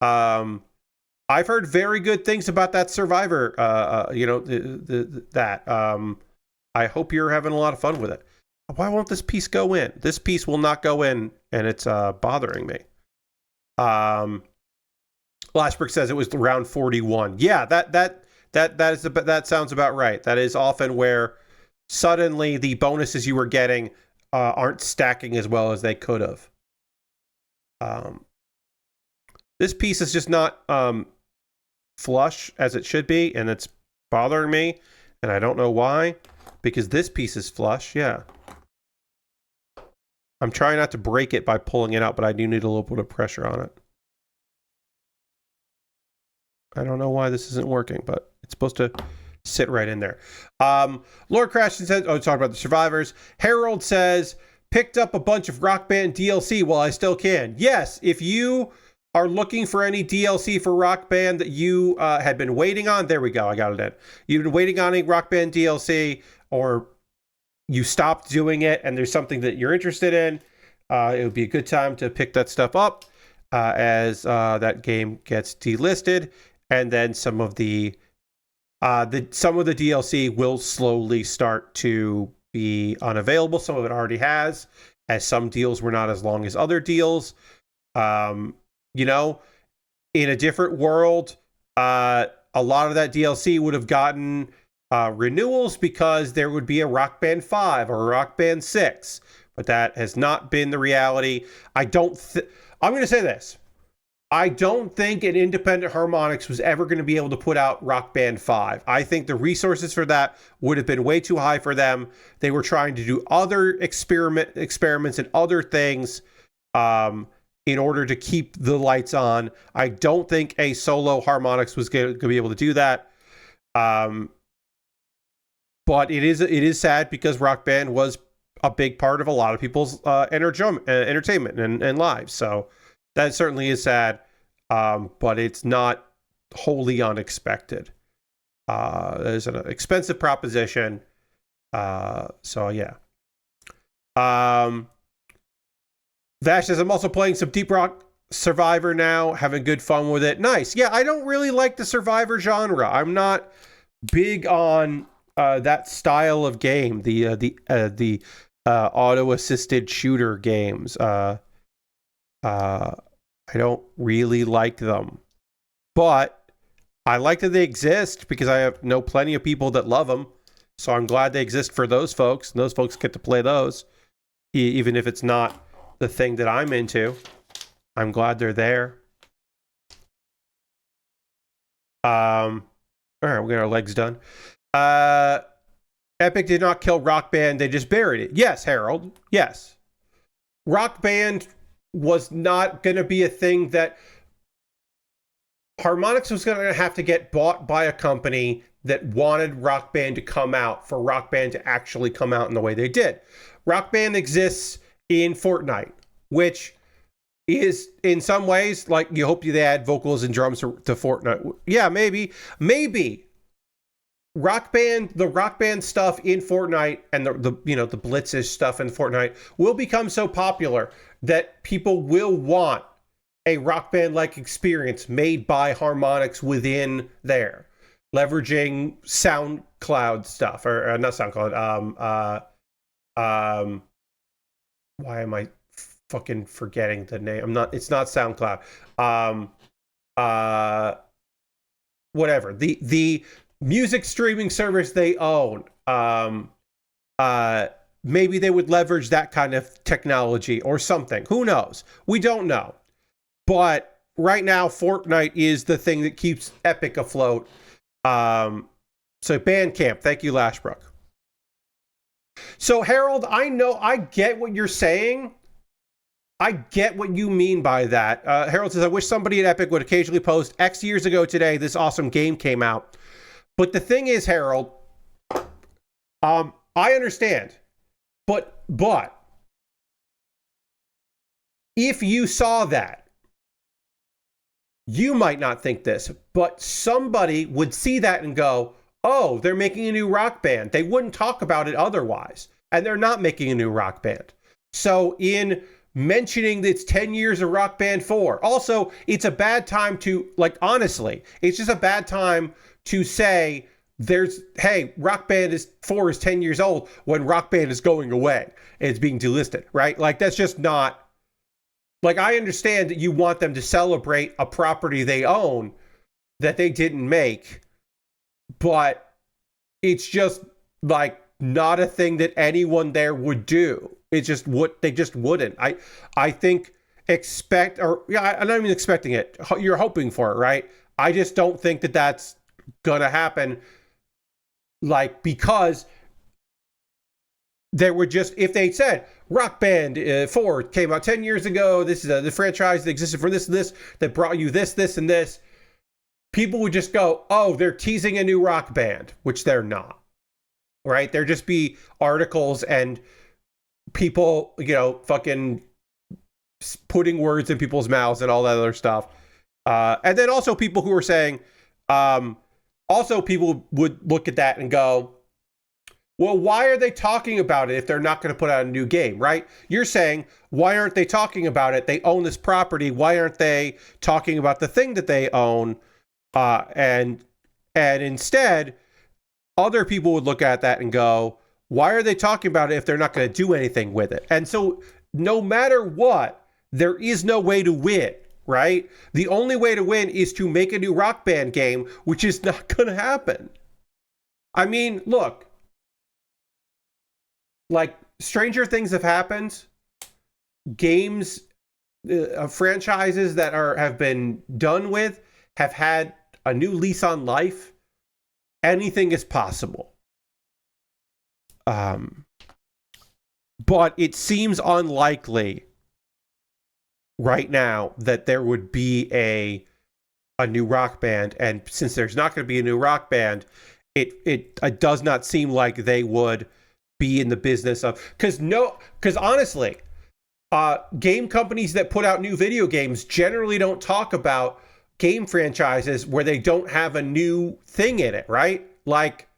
I've heard very good things about that Survivor. I hope you're having a lot of fun with it. Why won't this piece go in? This piece will not go in, and it's bothering me. Lashbrook says it was round 41. Yeah, that sounds about right. That is often where suddenly the bonuses you were getting aren't stacking as well as they could have. This piece is just not flush as it should be, and it's bothering me, and I don't know why, because this piece is flush. Yeah. I'm trying not to break it by pulling it out, but I do need a little bit of pressure on it. I don't know why this isn't working, but it's supposed to sit right in there. Lord Crashton says, talking about the survivors. Harold says, picked up a bunch of Rock Band DLC while I still can. Yes, if you are looking for any DLC for Rock Band that you had been waiting on, there we go, I got it in. You've been waiting on a Rock Band DLC, or you stopped doing it and there's something that you're interested in, it would be a good time to pick that stuff up as that game gets delisted, and then some of the DLC will slowly start to be unavailable. Some of it already has, as some deals were not as long as other deals. In a different world, a lot of that DLC would have gotten renewals because there would be a Rock Band 5 or a Rock Band 6, but that has not been the reality. I'm going to say this. I don't think an independent Harmonix was ever going to be able to put out Rock Band 5. I think the resources for that would have been way too high for them. They were trying to do other experiments and other things in order to keep the lights on. I don't think a solo Harmonix was going to be able to do that. But it is sad because Rock Band was a big part of a lot of people's entertainment and lives. So that certainly is sad, but it's not wholly unexpected. There's an expensive proposition. So yeah. Vash says, I'm also playing some Deep Rock Survivor now, having good fun with it. Nice. Yeah, I don't really like the Survivor genre. I'm not big on that style of game, the auto-assisted shooter games. I don't really like them, but I like that they exist because I know plenty of people that love them. So I'm glad they exist for those folks, and those folks get to play those, even if it's not the thing that I'm into. I'm glad they're there. All right, we got our legs done. Epic did not kill Rock Band; they just buried it. Yes, Harold. Yes, Rock Band was not going to be a thing that Harmonix was going to have to get bought by a company that wanted Rock Band to come out for Rock Band to actually come out in the way they did. Rock Band exists in Fortnite, which is in some ways like you hope they add vocals and drums to Fortnite. Yeah, maybe the Rock Band stuff in Fortnite and the Blitzish stuff in Fortnite will become so popular that people will want a Rock Band like experience made by Harmonix within there, leveraging SoundCloud stuff, or not SoundCloud. Why am I fucking forgetting the name? It's not SoundCloud. Whatever. The music streaming service they own. Maybe they would leverage that kind of technology or something. Who knows? We don't know. But right now, Fortnite is the thing that keeps Epic afloat. So Bandcamp, thank you, Lashbrook. So Harold, I get what you're saying. I get what you mean by that. Harold says, I wish somebody at Epic would occasionally post, X years ago today, this awesome game came out. But the thing is, Harold, I understand. But if you saw that, you might not think this, but somebody would see that and go, oh, they're making a new Rock Band. They wouldn't talk about it otherwise. And they're not making a new Rock Band. So in mentioning that it's 10 years of Rock Band 4, also, it's a bad time to, like, honestly, it's just a bad time to say hey, Rock Band 4 is 10 years old when Rock Band is going away and it's being delisted, right? Like, that's just not, like, I understand that you want them to celebrate a property they own that they didn't make, but it's just, like, not a thing that anyone there would do. It's just what they just wouldn't. I think I'm not even expecting it. You're hoping for it, right? I just don't think that that's gonna happen. Like, because there would just, if they said Rock Band 4 came out 10 years ago, this is the franchise that existed for this and this, that brought you this, this, and this, people would just go, oh, they're teasing a new Rock Band, which they're not, right? There'd just be articles and people, fucking putting words in people's mouths and all that other stuff. And then also people who are saying, also people would look at that and go, well, why are they talking about it if they're not going to put out a new game, right? You're saying, why aren't they talking about it? They own this property. Why aren't they talking about the thing that they own? And instead, other people would look at that and go, why are they talking about it if they're not going to do anything with it? And so no matter what, there is no way to win, right? The only way to win is to make a new Rock Band game, which is not going to happen. I mean, look, like, stranger things have happened. Games, franchises that have been done with have had a new lease on life. Anything is possible. But it seems unlikely right now that there would be a new Rock Band, and since there's not going to be a new Rock Band, it does not seem like they would be in the business of, because honestly, game companies that put out new video games generally don't talk about game franchises where they don't have a new thing in it, right? Like,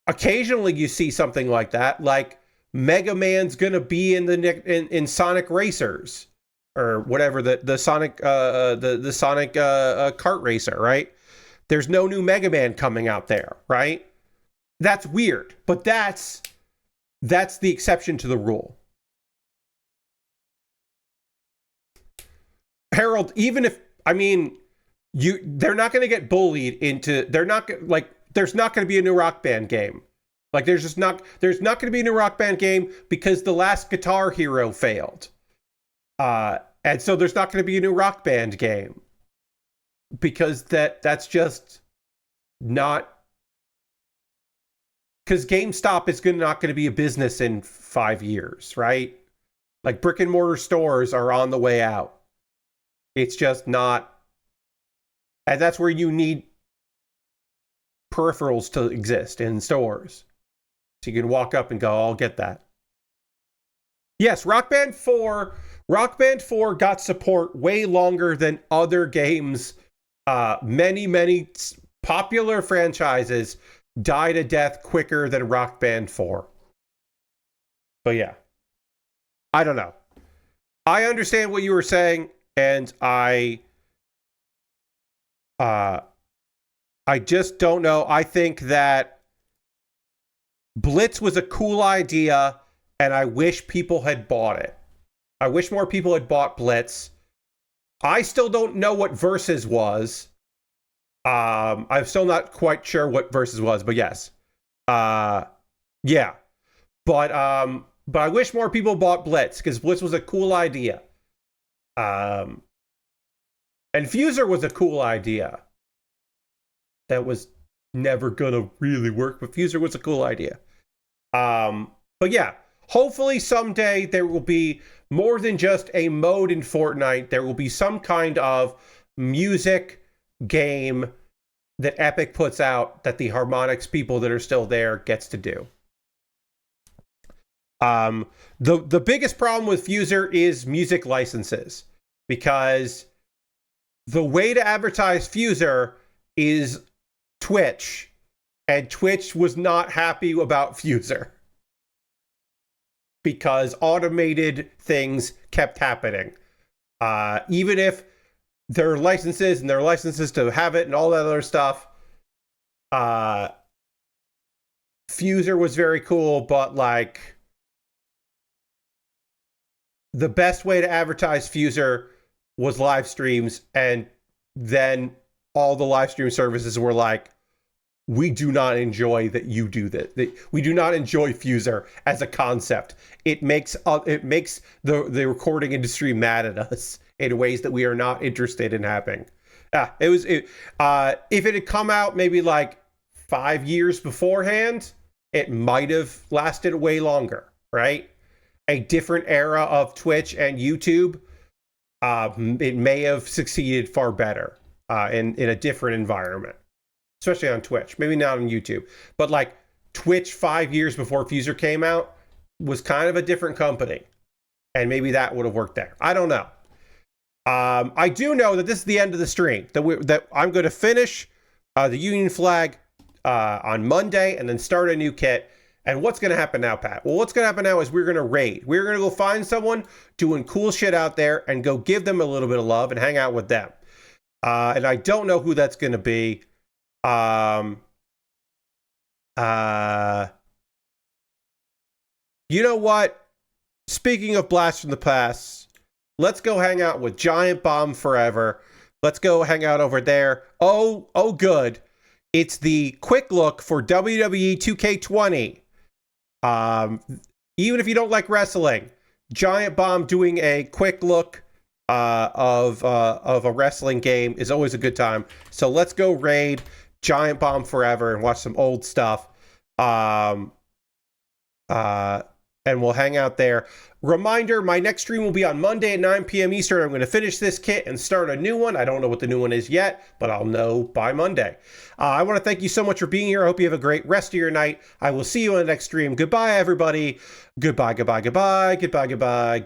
occasionally you see something like that, like Mega Man's gonna be in Sonic Racers or whatever, the Sonic the Sonic kart racer, right? There's no new Mega Man coming out there, right? That's weird, but that's the exception to the rule. Harold, even if, I mean, they're not going to get bullied into, there's not going to be a new Rock Band game. Like, there's not going to be a new Rock Band game because the last Guitar Hero failed. And so there's not going to be a new Rock Band game because that's just not, because GameStop is not going to be a business in 5 years, right? Like, brick and mortar stores are on the way out. It's just not, and that's where you need peripherals to exist in stores. So you can walk up and go, I'll get that. Yes, Rock Band 4 got support way longer than other games. Many popular franchises died a death quicker than Rock Band 4. But yeah, I don't know. I understand what you were saying, and I just don't know. I think that Blitz was a cool idea, and I wish people had bought it. I wish more people had bought Blitz. I still don't know what Versus was. I'm still not quite sure what Versus was, but yes. Yeah. But I wish more people bought Blitz, because Blitz was a cool idea. And Fuser was a cool idea. That was never gonna really work, but Fuser was a cool idea. But yeah, hopefully someday there will be more than just a mode in Fortnite. There will be some kind of music game that Epic puts out that the Harmonix people that are still there gets to do. The biggest problem with Fuser is music licenses, because the way to advertise Fuser is Twitch, and Twitch was not happy about Fuser because automated things kept happening. Even if there are licenses and there are licenses to have it and all that other stuff, Fuser was very cool, but like the best way to advertise Fuser was live streams, and then all the live stream services were like, we do not enjoy that you do that. We do not enjoy Fuser as a concept. It makes the recording industry mad at us in ways that we are not interested in having. If it had come out maybe like 5 years beforehand, it might have lasted way longer, right? A different era of Twitch and YouTube, it may have succeeded far better in a different environment. Especially on Twitch, maybe not on YouTube, but like Twitch 5 years before Fuser came out was kind of a different company, and maybe that would have worked there. I don't know. I do know that this is the end of the stream. That I'm going to finish the Union flag on Monday, and then start a new kit. And what's going to happen now, Pat? Well, what's going to happen now is we're going to raid. We're going to go find someone doing cool shit out there and go give them a little bit of love and hang out with them. And I don't know who that's going to be. You know what? Speaking of Blast from the Past, let's go hang out with Giant Bomb Forever. Let's go hang out over there. Oh, good. It's the quick look for WWE 2K20. Even if you don't like wrestling, Giant Bomb doing a quick look of a wrestling game is always a good time. So let's go raid Giant Bomb Forever and watch some old stuff. And we'll hang out there. Reminder, my next stream will be on Monday at 9 p.m. Eastern. I'm going to finish this kit and start a new one. I don't know what the new one is yet, but I'll know by Monday. I want to thank you so much for being here. I hope you have a great rest of your night. I will see you on the next stream. Goodbye, everybody. Goodbye, goodbye, goodbye, goodbye, goodbye.